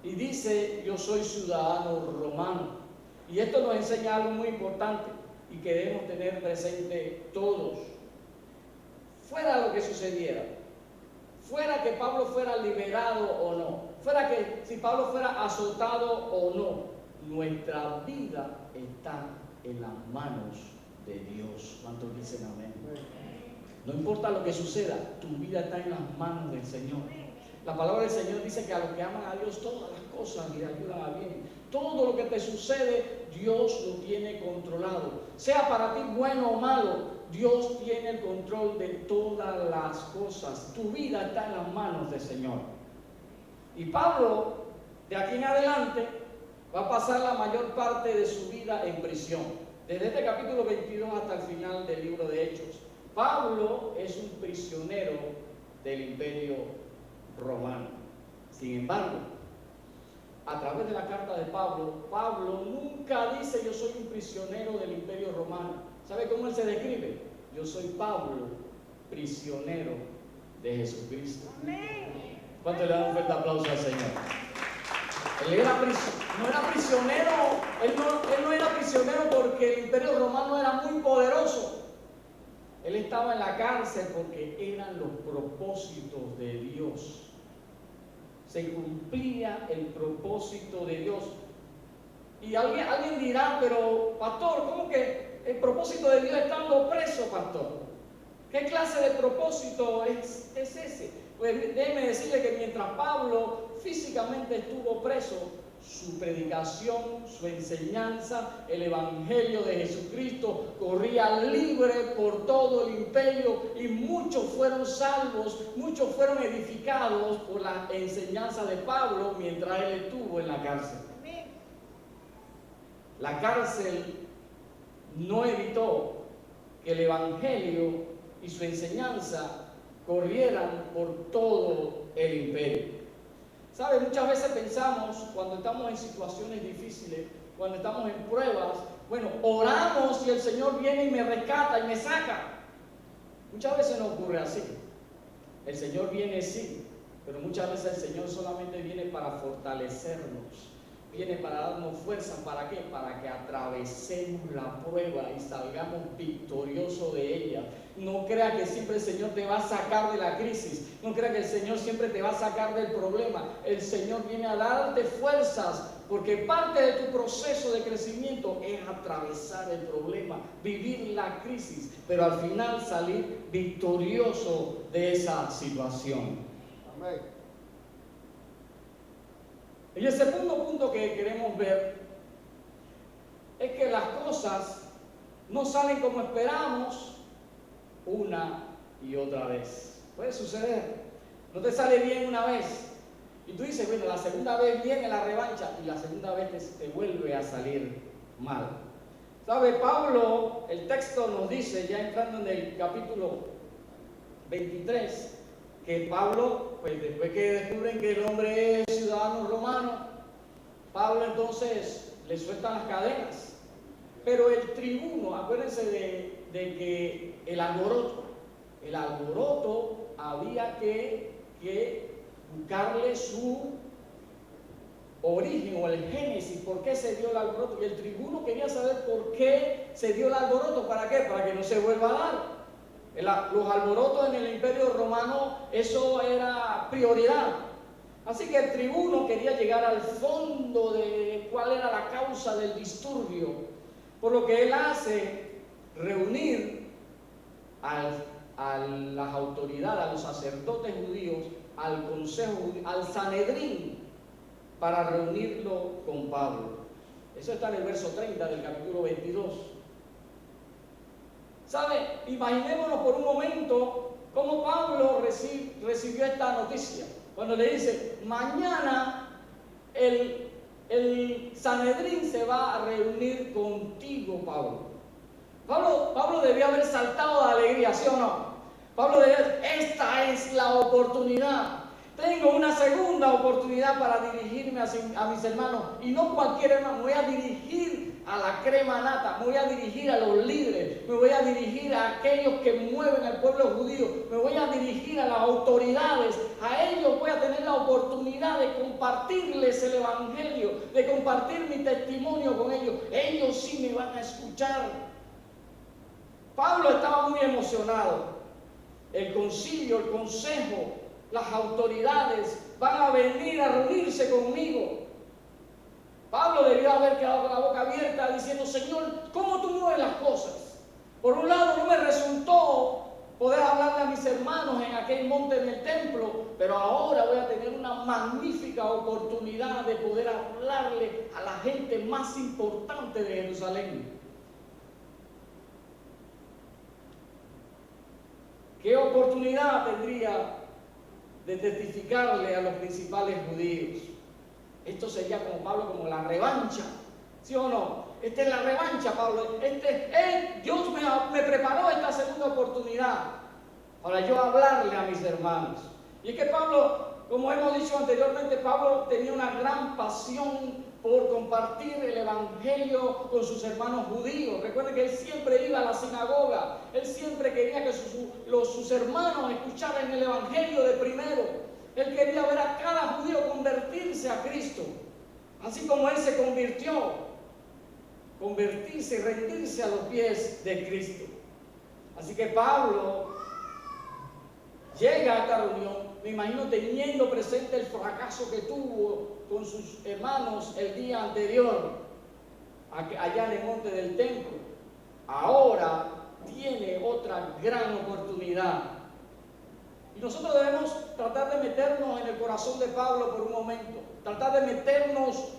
y dice: yo soy ciudadano romano. Y esto nos enseña algo muy importante y que debemos tener presente todos. Fuera lo que sucediera, fuera que Pablo fuera liberado o no, fuera que si Pablo fuera azotado o no, nuestra vida está en las manos de Dios. ¿Cuántos dicen amén? No importa lo que suceda, tu vida está en las manos del Señor. La palabra del Señor dice que a los que aman a Dios todas las cosas le ayudan a bien. Todo lo que te sucede, Dios lo tiene controlado. Sea para ti bueno o malo, Dios tiene el control de todas las cosas. Tu vida está en las manos del Señor. Y Pablo, de aquí en adelante, va a pasar la mayor parte de su vida en prisión. Desde este capítulo 22 hasta el final del libro de Hechos. Pablo es un prisionero del Imperio Romano. Sin embargo, a través de la carta de Pablo, Pablo nunca dice yo soy un prisionero del Imperio Romano. ¿Sabe cómo él se describe? Yo soy Pablo, prisionero de Jesucristo. ¿Cuánto le dan un fuerte aplauso al Señor? Él no era prisionero, él no era prisionero porque el Imperio Romano era muy poderoso. Él estaba en la cárcel porque eran los propósitos de Dios. Se cumplía el propósito de Dios. Y alguien dirá, pero pastor, ¿cómo que el propósito de Dios estando preso, pastor? ¿Qué clase de propósito es ese? Pues déjeme decirle que mientras Pablo físicamente estuvo preso, su predicación, su enseñanza, el evangelio de Jesucristo corría libre por todo el imperio y muchos fueron salvos, muchos fueron edificados por la enseñanza de Pablo mientras él estuvo en la cárcel. La cárcel no evitó que el evangelio y su enseñanza corrieran por todo el imperio. ¿Sabe? Muchas veces pensamos, cuando estamos en situaciones difíciles, cuando estamos en pruebas, bueno, oramos y el Señor viene y me rescata y me saca. Muchas veces no ocurre así. El Señor viene sí, pero muchas veces el Señor solamente viene para fortalecernos. Viene para darnos fuerza. ¿Para qué? Para que atravesemos la prueba y salgamos victoriosos de ella. No crea que siempre el Señor te va a sacar de la crisis. No crea que el Señor siempre te va a sacar del problema. El Señor viene a darte fuerzas, porque parte de tu proceso de crecimiento es atravesar el problema, vivir la crisis, pero al final salir victorioso de esa situación. Amén. Y el segundo punto que queremos ver es que las cosas no salen como esperamos una y otra vez. Puede suceder. No te sale bien una vez y tú dices, bueno, la segunda vez viene la revancha y la segunda vez te vuelve a salir mal. ¿Sabe? Pablo, el texto nos dice, ya entrando en el capítulo 23, que Pablo, pues después que descubren que el hombre es ciudadano romano, Pablo entonces le sueltan las cadenas. Pero el tribuno, acuérdense de que el alboroto había que buscarle su origen o el génesis, por qué se dio el alboroto. Y el tribuno quería saber por qué se dio el alboroto. ¿Para qué? Para que no se vuelva a dar. Los alborotos en el Imperio Romano, eso era prioridad. Así que el tribuno quería llegar al fondo de cuál era la causa del disturbio, por lo que él hace reunir a las autoridades, a los sacerdotes judíos, al consejo judío, al Sanedrín, para reunirlo con Pablo. Eso está en el verso 30 del capítulo 22. ¿Sabe? Imaginémonos por un momento cómo Pablo recibió esta noticia. Cuando le dice, mañana el Sanedrín se va a reunir contigo, Pablo. Pablo debía haber saltado de alegría, ¿sí o no? Pablo debía, esta es la oportunidad. Tengo una segunda oportunidad para dirigirme a mis hermanos. Y no cualquier hermano, me voy a dirigir a la crema nata, me voy a dirigir a los líderes, me voy a dirigir a aquellos que mueven al pueblo judío, me voy a dirigir a las autoridades. A ellos voy a tener la oportunidad de compartirles el evangelio, de compartir mi testimonio con ellos. Ellos sí me van a escuchar. Pablo estaba muy emocionado. El concilio, el consejo, las autoridades van a venir a reunirse conmigo. Pablo debió haber quedado con la boca abierta diciendo, Señor, ¿cómo tú mueves las cosas? Por un lado, no me resultó poder hablarle a mis hermanos en aquel monte en el templo, pero ahora voy a tener una magnífica oportunidad de poder hablarle a la gente más importante de Jerusalén. ¿Qué oportunidad tendría de testificarle a los principales judíos? Esto sería como Pablo, como la revancha, ¿sí o no? Esta es la revancha, Pablo. Dios me preparó esta segunda oportunidad para yo hablarle a mis hermanos. Y es que Pablo, como hemos dicho anteriormente, Pablo tenía una gran pasión por compartir el evangelio con sus hermanos judíos. Recuerden que él siempre iba a la sinagoga, él siempre quería que sus hermanos escucharan el evangelio de primero. Él quería ver a cada judío convertirse a Cristo, así como él se convertirse y rendirse a los pies de Cristo. Así que Pablo llega a esta reunión, me imagino teniendo presente el fracaso que tuvo con sus hermanos el día anterior, allá en el monte del templo. Ahora tiene otra gran oportunidad. Y nosotros debemos tratar de meternos en el corazón de Pablo por un momento, tratar de meternos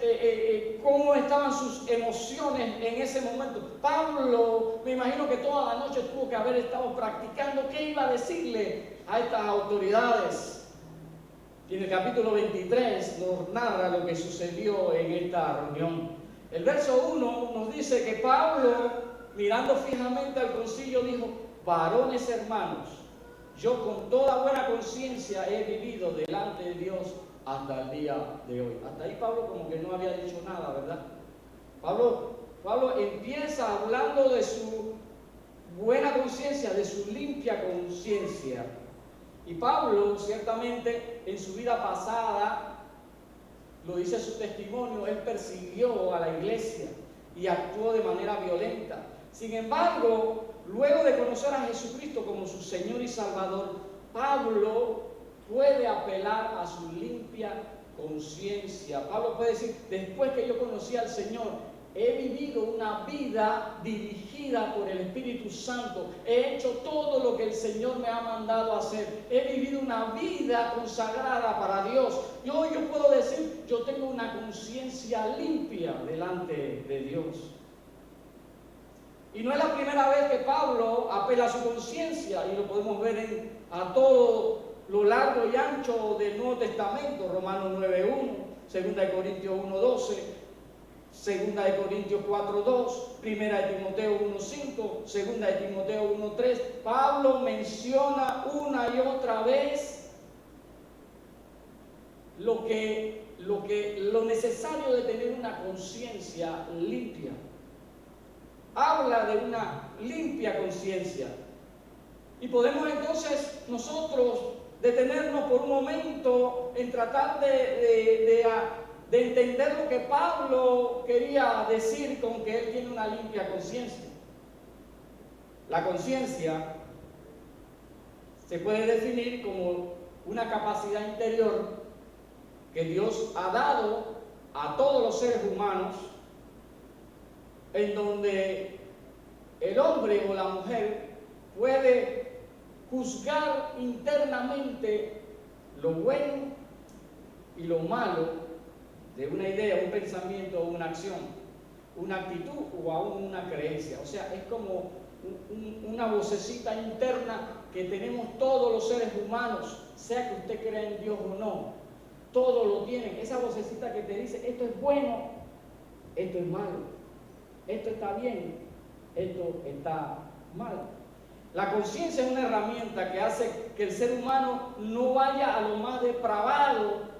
cómo estaban sus emociones en ese momento. Pablo, me imagino que toda la noche tuvo que haber estado practicando qué iba a decirle a estas autoridades. Y en el capítulo 23 nos narra lo que sucedió en esta reunión. El verso 1 nos dice que Pablo, mirando fijamente al concilio, dijo: varones hermanos, yo con toda buena conciencia he vivido delante de Dios hasta el día de hoy. Hasta ahí Pablo como que no había dicho nada, ¿verdad? Pablo empieza hablando de su buena conciencia, de su limpia conciencia. Y Pablo, ciertamente, en su vida pasada, lo dice su testimonio, él persiguió a la iglesia y actuó de manera violenta. Sin embargo, luego de conocer a Jesucristo como su Señor y Salvador, Pablo puede apelar a su limpia conciencia. Pablo puede decir: después que yo conocí al Señor, he vivido una vida dirigida por el Espíritu Santo. He hecho todo lo que el Señor me ha mandado a hacer. He vivido una vida consagrada para Dios. Y hoy yo puedo decir: yo tengo una conciencia limpia delante de Dios. Y no es la primera vez que Pablo apela a su conciencia, y lo podemos ver a todo lo largo y ancho del Nuevo Testamento. Romanos 9:1, 2 Corintios 1:12, 2 Corintios 4:2, 1 Timoteo 1:5, 2 Timoteo 1:3. Pablo menciona una y otra vez lo necesario de tener una conciencia limpia. Habla de una limpia conciencia. Y podemos entonces nosotros detenernos por un momento en tratar de entender lo que Pablo quería decir con que él tiene una limpia conciencia. La conciencia se puede definir como una capacidad interior que Dios ha dado a todos los seres humanos, en donde el hombre o la mujer puede juzgar internamente lo bueno y lo malo de una idea, un pensamiento o una acción, una actitud o aún una creencia. O sea, es como una vocecita interna que tenemos todos los seres humanos, sea que usted crea en Dios o no. Todos lo tienen, esa vocecita que te dice: esto es bueno, esto es malo, esto está bien, esto está mal. La conciencia es una herramienta que hace que el ser humano no vaya a lo más depravado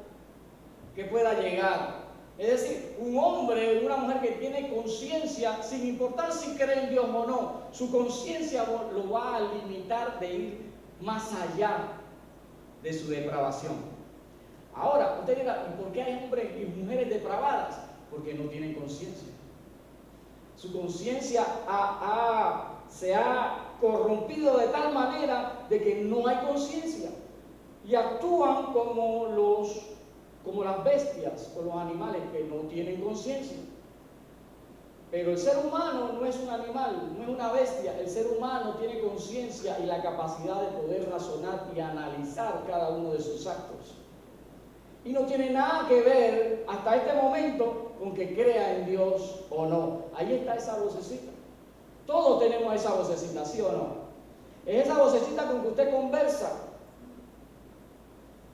que pueda llegar. Es decir, un hombre o una mujer que tiene conciencia, sin importar si cree en Dios o no, su conciencia lo va a limitar de ir más allá de su depravación. Ahora, usted dirá: ¿y por qué hay hombres y mujeres depravadas? Porque no tienen conciencia. Su conciencia se ha corrompido de tal manera de que no hay conciencia y actúan como las bestias o los animales que no tienen conciencia. Pero el ser humano no es un animal, animal, no es una bestia. El ser humano tiene conciencia y la capacidad de poder razonar y analizar cada uno de sus actos. Y no tiene nada que ver hasta este momento con que crea en Dios o no. Ahí está esa vocecita. Todos tenemos esa vocecita, ¿sí o no? Es esa vocecita con que usted conversa.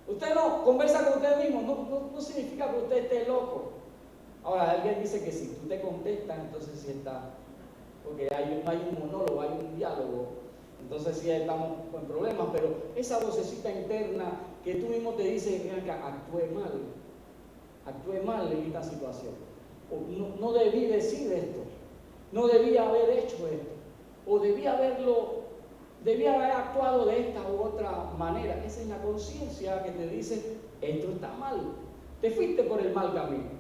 Usted no conversa con usted mismo, no significa que usted esté loco. Ahora, alguien dice que si tú te contestas, entonces sí está, porque no hay un monólogo, hay un diálogo, entonces sí estamos con problemas, pero esa vocecita interna que tú mismo te dices, actué mal en esta situación, o no debí decir esto, no debía haber hecho esto, o debía haber actuado de esta u otra manera. Esa es la conciencia que te dice, esto está mal, te fuiste por el mal camino.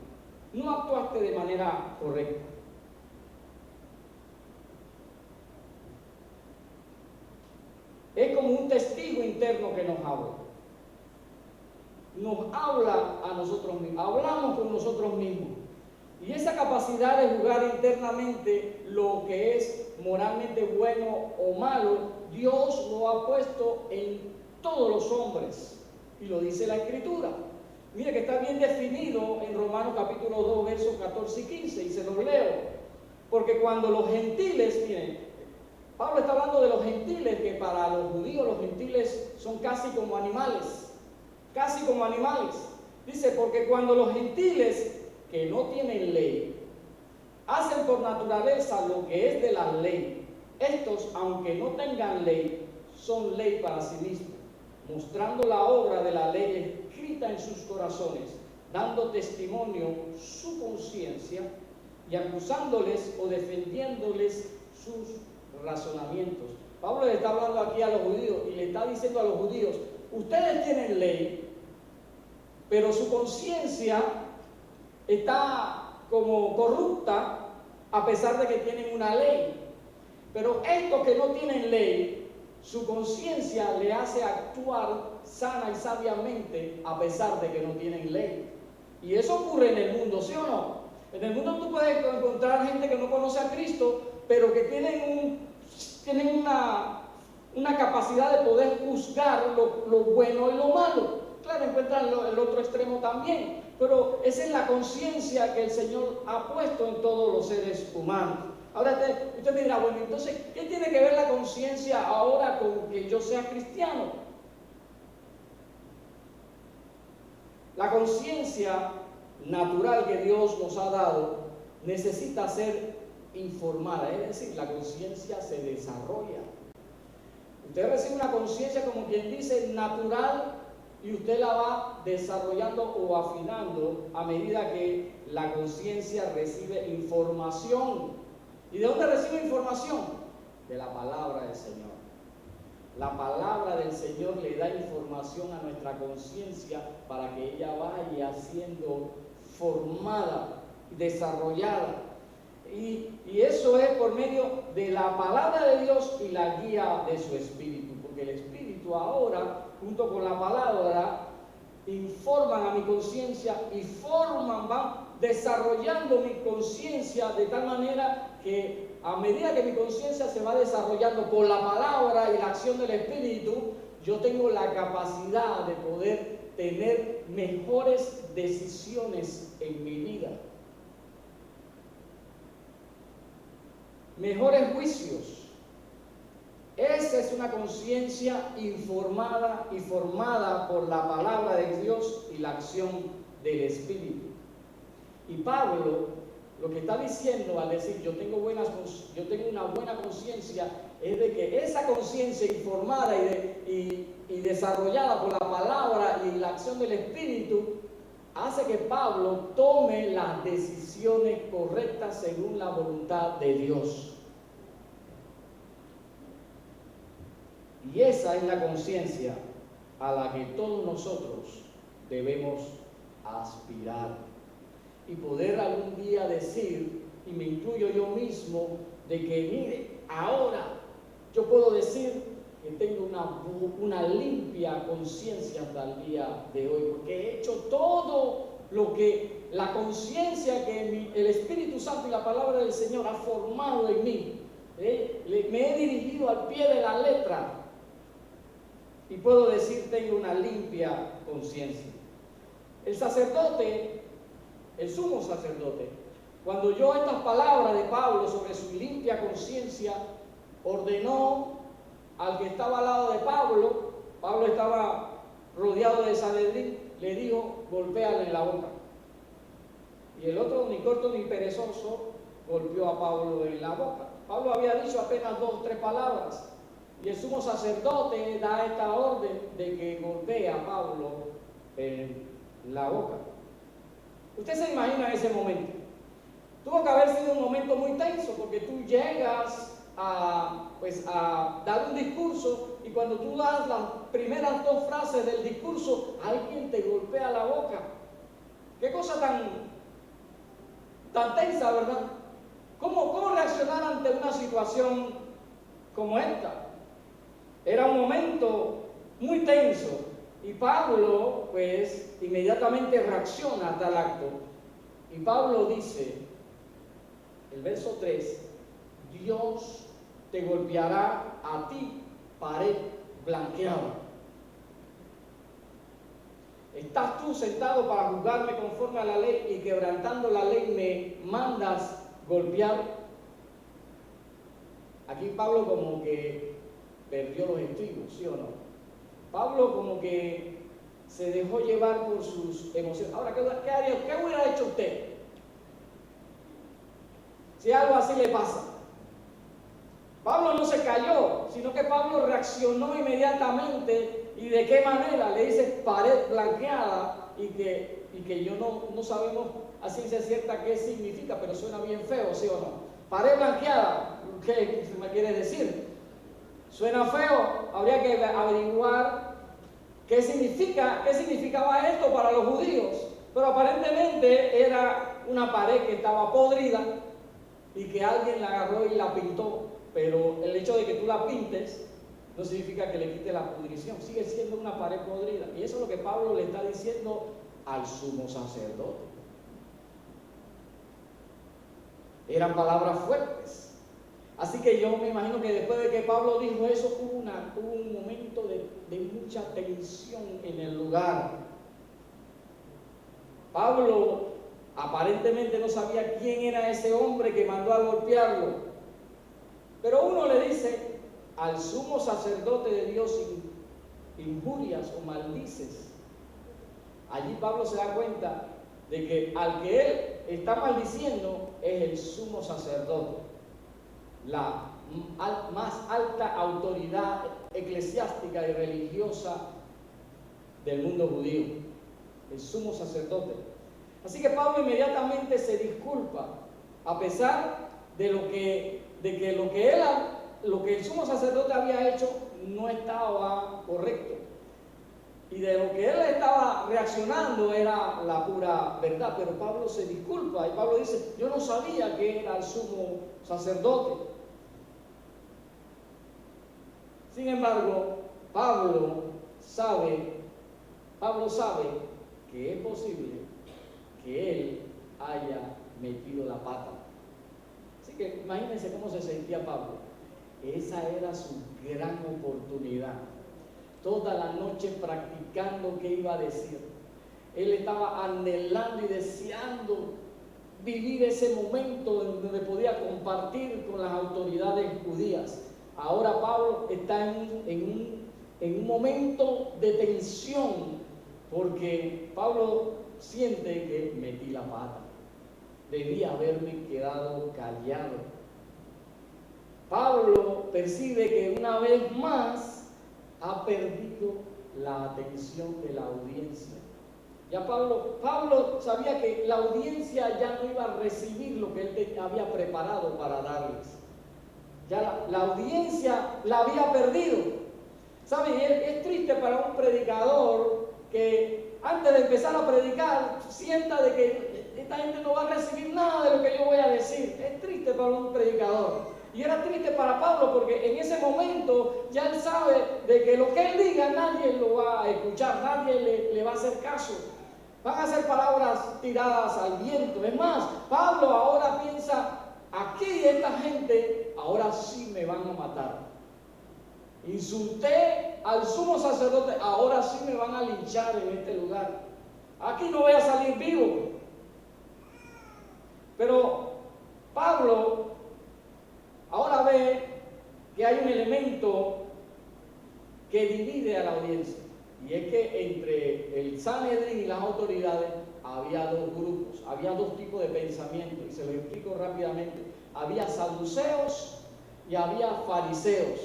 No actuaste de manera correcta. Es como un testigo interno que nos habla. Nos habla a nosotros mismos, hablamos con nosotros mismos. Y esa capacidad de juzgar internamente lo que es moralmente bueno o malo, Dios lo ha puesto en todos los hombres. Y lo dice la Escritura. Mire que está bien definido en Romanos capítulo 2, versos 14 y 15, y se los leo. Porque cuando los gentiles, miren, Pablo está hablando de los gentiles, que para los judíos los gentiles son casi como animales. Casi como animales. Dice, porque cuando los gentiles que no tienen ley hacen por naturaleza lo que es de la ley, estos, aunque no tengan ley, son ley para sí mismos, mostrando la obra de la ley escrita en sus corazones, dando testimonio su conciencia y acusándoles o defendiéndoles sus razonamientos. Pablo le está hablando aquí a los judíos y le está diciendo a los judíos, ustedes tienen ley, pero su conciencia está como corrupta a pesar de que tienen una ley. Pero estos que no tienen ley, su conciencia le hace actuar sana y sabiamente a pesar de que no tienen ley. Y eso ocurre en el mundo, ¿sí o no? En el mundo tú puedes encontrar gente que no conoce a Cristo, pero que tienen una capacidad de poder juzgar lo bueno y lo malo. Claro, encuentran el otro extremo también, pero esa es la conciencia que el Señor ha puesto en todos los seres humanos. Ahora usted me dirá, bueno, entonces, ¿qué tiene que ver la conciencia ahora con que yo sea cristiano? La conciencia natural que Dios nos ha dado necesita ser informada, es decir, la conciencia se desarrolla. Usted recibe una conciencia, como quien dice, natural, y usted la va desarrollando o afinando a medida que la conciencia recibe información. ¿Y de dónde recibe información? De la palabra del Señor. La palabra del Señor le da información a nuestra conciencia para que ella vaya siendo formada, desarrollada. Y eso es por medio de la palabra de Dios y la guía de su Espíritu. Porque el Espíritu ahora, junto con la palabra, informan a mi conciencia y van desarrollando mi conciencia de tal manera que a medida que mi conciencia se va desarrollando por la palabra y la acción del Espíritu, yo tengo la capacidad de poder tener mejores decisiones en mi vida, mejores juicios. Esa es una conciencia informada y formada por la palabra de Dios y la acción del Espíritu. Y Pablo lo que está diciendo al decir yo tengo una buena conciencia es de que esa conciencia informada y desarrollada por la palabra y la acción del Espíritu hace que Pablo tome las decisiones correctas según la voluntad de Dios. Y esa es la conciencia a la que todos nosotros debemos aspirar. Y poder algún día decir, y me incluyo yo mismo, de que mire, ahora yo puedo decir que tengo una limpia conciencia hasta el día de hoy, porque he hecho todo lo que la conciencia que el Espíritu Santo y la palabra del Señor ha formado en mí. seguido al pie de la letra. Y puedo decir, tengo una limpia conciencia. El sacerdote, el sumo sacerdote, cuando oyó estas palabras de Pablo sobre su limpia conciencia, ordenó al que estaba al lado de Pablo, Pablo estaba rodeado de Sanedrín, le dijo, golpéale en la boca. Y el otro, ni corto ni perezoso, golpeó a Pablo en la boca. Pablo había dicho apenas 2 o 3 palabras, y el sumo sacerdote da esta orden de que golpee a Pablo en la boca. Usted se imagina ese momento. Tuvo que haber sido un momento muy tenso, porque tú llegas a dar un discurso, y cuando tú das las primeras 2 frases del discurso, alguien te golpea la boca. Qué cosa tan tensa, ¿verdad? ¿Cómo reaccionar ante una situación como esta? Era un momento muy tenso, y Pablo pues inmediatamente reacciona a tal acto, y Pablo dice, el verso 3, Dios te golpeará a ti, pared blanqueada. ¿Estás tú sentado para juzgarme conforme a la ley, y quebrantando la ley me mandas golpear? Aquí Pablo como que perdió los estribos, ¿sí o no? Pablo como que se dejó llevar por sus emociones. Ahora, ¿qué hubiera hecho usted si algo así le pasa? Pablo no se cayó, sino que Pablo reaccionó inmediatamente. ¿Y de qué manera? Le dice pared blanqueada, y que yo no sabemos a ciencia cierta qué significa, pero suena bien feo, ¿sí o no? Pared blanqueada, ¿qué me quiere decir? Suena feo, habría que averiguar qué significaba esto para los judíos. Pero aparentemente era una pared que estaba podrida y que alguien la agarró y la pintó. Pero el hecho de que tú la pintes no significa que le quite la pudrición, sigue siendo una pared podrida. Y eso es lo que Pablo le está diciendo al sumo sacerdote. Eran palabras fuertes. Así que yo me imagino que después de que Pablo dijo eso, hubo un momento de mucha tensión en el lugar. Pablo aparentemente no sabía quién era ese hombre que mandó a golpearlo. Pero uno le dice, al sumo sacerdote de Dios injurias o maldices. Allí Pablo se da cuenta de que al que él está maldiciendo es el sumo sacerdote, la más alta autoridad eclesiástica y religiosa del mundo judío, el sumo sacerdote. Así que Pablo inmediatamente se disculpa, a pesar de lo que el sumo sacerdote había hecho no estaba correcto, y de lo que él estaba reaccionando era la pura verdad. Pero Pablo se disculpa, y Pablo dice, yo no sabía que era el sumo sacerdote. Sin embargo, Pablo sabe que es posible que él haya metido la pata. Así que imagínense cómo se sentía Pablo. Esa era su gran oportunidad. Toda la noche practicando qué iba a decir. Él estaba anhelando y deseando vivir ese momento donde podía compartir con las autoridades judías. Ahora Pablo está en un momento de tensión, porque Pablo siente que metí la pata. Debía haberme quedado callado. Pablo percibe que una vez más ha perdido la atención de la audiencia. Ya Pablo sabía que la audiencia ya no iba a recibir lo que él había preparado para darles. Ya la audiencia la había perdido. ¿Sabe? Es triste para un predicador que antes de empezar a predicar sienta de que esta gente no va a recibir nada de lo que yo voy a decir. Es triste para un predicador. Y era triste para Pablo, porque en ese momento ya él sabe de que lo que él diga nadie lo va a escuchar, nadie le va a hacer caso. Van a ser palabras tiradas al viento. Es más, Pablo ahora piensa, aquí esta gente ahora sí me van a matar. insulté al sumo sacerdote, ahora sí me van a linchar en este lugar. Aquí no voy a salir vivo. Pero Pablo ahora ve que hay un elemento que divide a la audiencia, y es que entre el Sanedrín y las autoridades había dos grupos, había dos tipos de pensamiento, y se lo explico rápidamente. Había saduceos y había fariseos.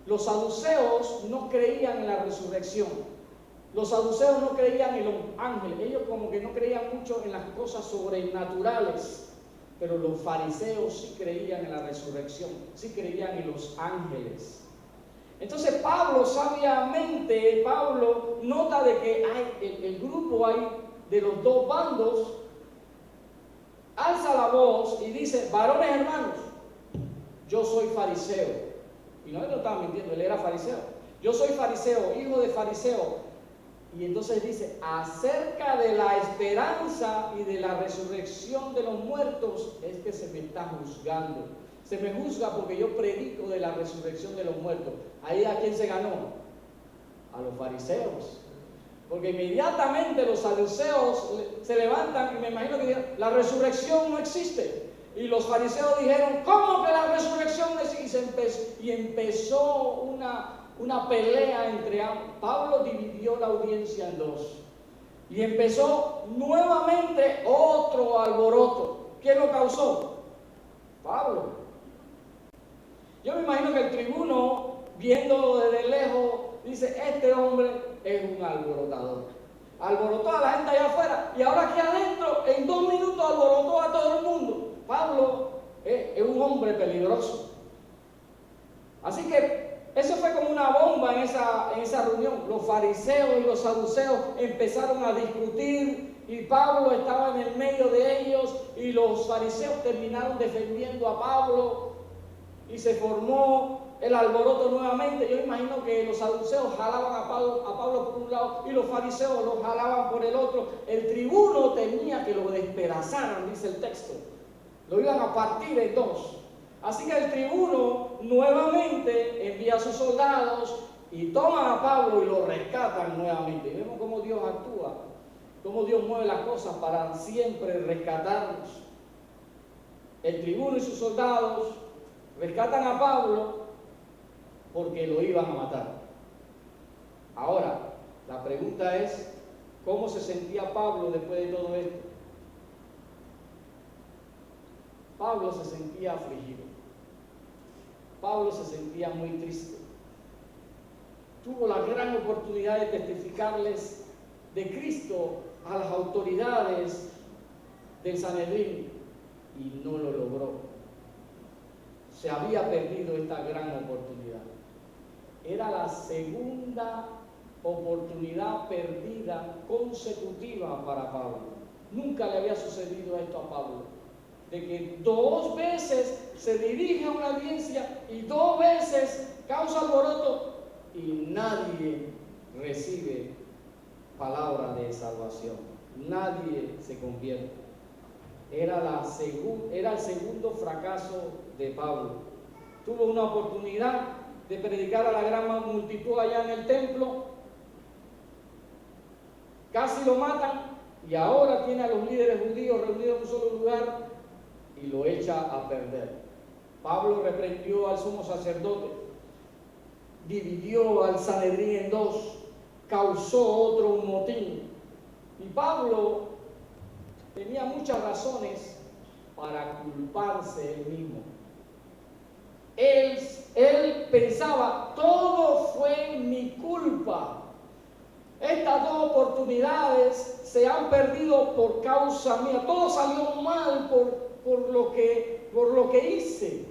Los saduceos no creían en la resurrección. Los saduceos no creían en los ángeles. Ellos como que no creían mucho en las cosas sobrenaturales. Pero los fariseos sí creían en la resurrección, sí creían en los ángeles. Entonces Pablo, sabiamente, Pablo nota de que el grupo hay de los dos bandos, alza la voz y dice: varones hermanos, yo soy fariseo. Y no, él no estaba mintiendo, él era fariseo. Yo soy fariseo, hijo de fariseo. Y entonces dice: acerca de la esperanza y de la resurrección de los muertos es que se me está juzgando. Se me juzga porque yo predico de la resurrección de los muertos. Ahí ¿a quién se ganó? A los fariseos. Porque inmediatamente los saduceos se levantan y me imagino que dijeron: la resurrección no existe. Y los fariseos dijeron: ¿cómo que la resurrección no existe? Y empezó una pelea entre ambos. Pablo dividió la audiencia en dos. Y empezó nuevamente otro alboroto. ¿Quién lo causó? Pablo. Yo me imagino que el tribuno, viéndolo desde lejos, dice: este hombre es un alborotador. Alborotó a la gente allá afuera y ahora aquí adentro, en 2 minutos alborotó a todo el mundo. Pablo es un hombre peligroso. Así que eso fue como una bomba en esa reunión. Los fariseos y los saduceos empezaron a discutir y Pablo estaba en el medio de ellos, y los fariseos terminaron defendiendo a Pablo y se formó el alboroto nuevamente. Yo imagino que los saduceos jalaban a Pablo por un lado y los fariseos lo jalaban por el otro. El tribuno temía que lo despedazaran, dice el texto. Lo iban a partir en dos. Así que el tribuno nuevamente envía a sus soldados y toman a Pablo y lo rescatan nuevamente. Y vemos cómo Dios actúa, cómo Dios mueve las cosas para siempre rescatarnos. El tribuno y sus soldados rescatan a Pablo porque lo iban a matar. Ahora, la pregunta es: ¿cómo se sentía Pablo después de todo esto? Pablo se sentía afligido. Pablo se sentía muy triste. Tuvo la gran oportunidad de testificarles de Cristo a las autoridades del Sanedrín y no lo logró. Se había perdido esta gran oportunidad. Era la segunda oportunidad perdida consecutiva para Pablo. Nunca le había sucedido esto a Pablo, de que 2 veces se dirige a una audiencia y 2 veces causa alboroto y nadie recibe palabra de salvación. Nadie se convierte. Era el segundo fracaso de Pablo. Tuvo una oportunidad de predicar a la gran multitud allá en el templo. Casi lo matan y ahora tiene a los líderes judíos reunidos en un solo lugar y lo echa a perder. Pablo reprendió al sumo sacerdote, dividió al Sanedrín en 2, causó otro motín. Y Pablo tenía muchas razones para culparse él mismo. Él pensaba: todo fue mi culpa. Estas 2 oportunidades se han perdido por causa mía. Todo salió mal por lo que hice.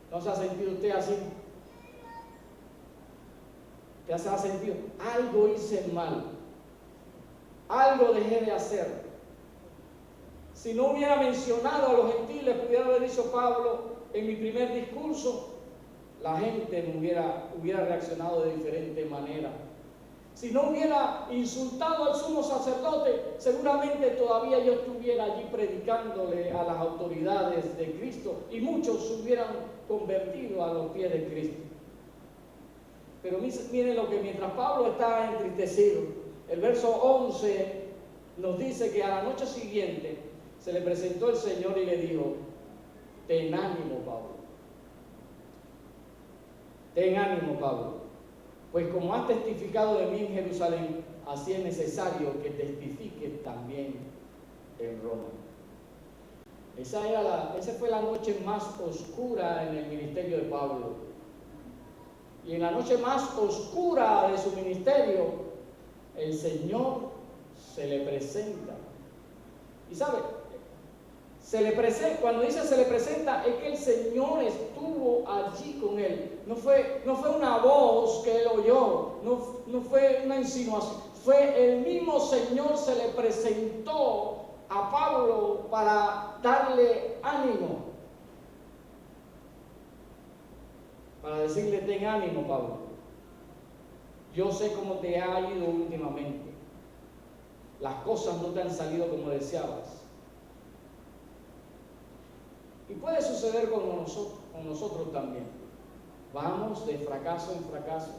¿No se ha sentido usted así? ¿Ya se ha sentido? Algo hice mal. Algo dejé de hacer. Si no hubiera mencionado a los gentiles, pudiera haber dicho Pablo en mi primer discurso, la gente hubiera reaccionado de diferente manera. Si no hubiera insultado al sumo sacerdote, seguramente todavía yo estuviera allí predicándole a las autoridades de Cristo y muchos se hubieran convertido a los pies de Cristo. Pero miren lo que mientras Pablo estaba entristecido, el verso 11 nos dice que a la noche siguiente se le presentó el Señor y le dijo: ten ánimo, Pablo. Ten ánimo, Pablo, pues como has testificado de mí en Jerusalén, así es necesario que testifiques también en Roma. Esa fue la noche más oscura en el ministerio de Pablo. Y en la noche más oscura de su ministerio, el Señor se le presenta. Y sabe, cuando dice se le presenta, es que el Señor estuvo allí con él. No fue una voz que él oyó, no fue una insinuación. Fue el mismo Señor se le presentó a Pablo para darle ánimo. Para decirle: ten ánimo, Pablo. Yo sé cómo te ha ido últimamente. Las cosas no te han salido como deseabas. Y puede suceder con nosotros también. Vamos de fracaso en fracaso.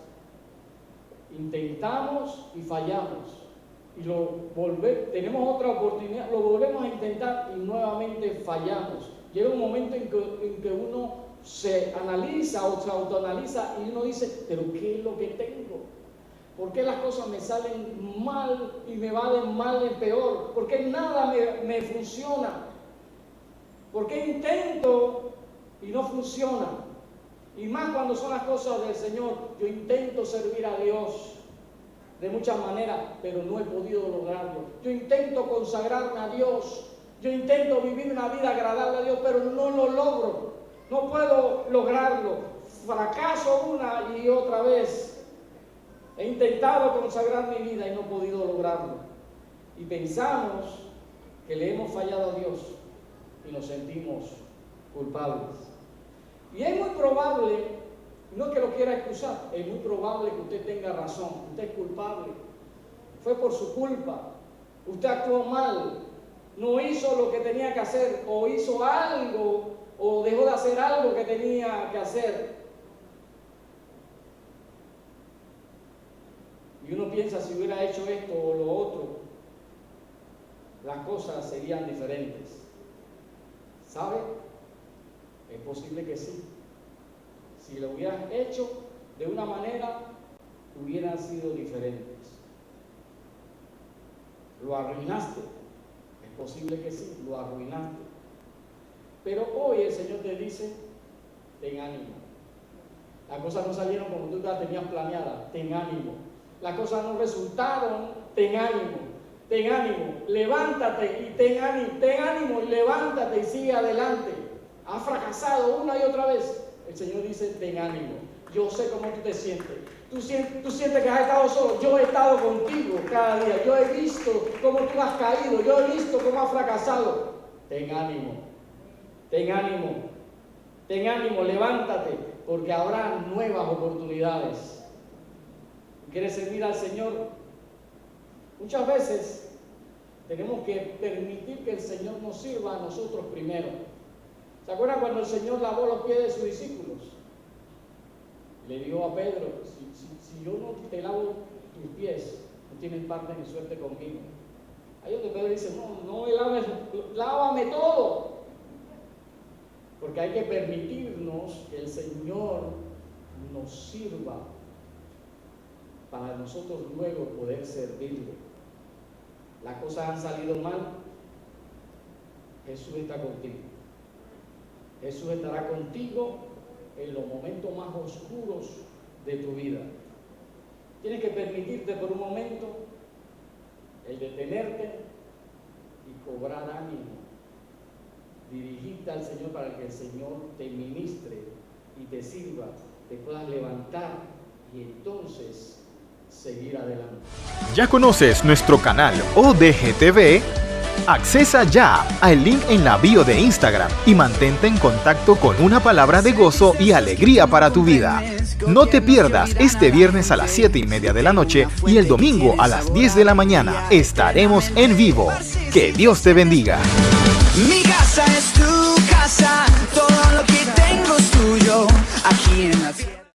Intentamos y fallamos. Y tenemos otra oportunidad, lo volvemos a intentar y nuevamente fallamos. Llega un momento en que uno se analiza o se autoanaliza y uno dice: pero ¿qué es lo que tengo? ¿Por qué las cosas me salen mal y me va de mal en peor? ¿Por qué nada me funciona? ¿Por qué intento y no funciona? Y más cuando son las cosas del Señor. Yo intento servir a Dios de muchas maneras, pero no he podido lograrlo. Yo intento consagrarme a Dios. Yo intento vivir una vida agradable a Dios, pero no lo logro. No puedo lograrlo. Fracaso una y otra vez. He intentado consagrar mi vida y no he podido lograrlo. Y pensamos que le hemos fallado a Dios y nos sentimos culpables. Y es muy probable, no es que lo quiera excusar, es muy probable que usted tenga razón. Usted es culpable. Fue por su culpa. Usted actuó mal. No hizo lo que tenía que hacer, o hizo algo, o dejó de hacer algo que tenía que hacer. Y uno piensa: si hubiera hecho esto o lo otro, las cosas serían diferentes. ¿Sabe? Es posible que sí. Si lo hubieras hecho de una manera, hubieran sido diferentes. Lo arruinaste. Es posible que sí, lo arruinaste. Pero hoy el Señor te dice: ten ánimo. Las cosas no salieron como tú las tenías planeadas. Ten ánimo. Las cosas no resultaron. Ten ánimo. Ten ánimo. Levántate y ten ánimo y levántate y sigue adelante. Has fracasado una y otra vez. El Señor dice: ten ánimo. Yo sé cómo tú te sientes. Tú sientes que has estado solo. Yo he estado contigo cada día. Yo he visto cómo tú has caído. Yo he visto cómo has fracasado. Ten ánimo. Ten ánimo. Ten ánimo. Levántate, porque habrá nuevas oportunidades. ¿Quieres servir al Señor? Muchas veces tenemos que permitir que el Señor nos sirva a nosotros primero. ¿Se acuerdan cuando el Señor lavó los pies de sus discípulos? Le dijo a Pedro: si yo no te lavo tus pies, no tienes parte ni suerte conmigo. Ahí donde Pedro dice: no lávame todo. Porque hay que permitirnos que el Señor nos sirva para nosotros luego poder servirle. Las cosas han salido mal. Jesús está contigo. Jesús estará contigo en los momentos más oscuros de tu vida. Tienes que permitirte por un momento el detenerte y cobrar ánimo. Dirigirte al Señor para que el Señor te ministre y te sirva, te puedas levantar y entonces seguir adelante. ¿Ya conoces nuestro canal ODGTV? Accesa ya al link en la bio de Instagram y mantente en contacto con una palabra de gozo y alegría para tu vida. No te pierdas este viernes a las 7:30 de la noche y el domingo a las 10 de la mañana. Estaremos en vivo. Que Dios te bendiga. Mi casa es tu casa, todo lo que tengo es tuyo, aquí en la tierra.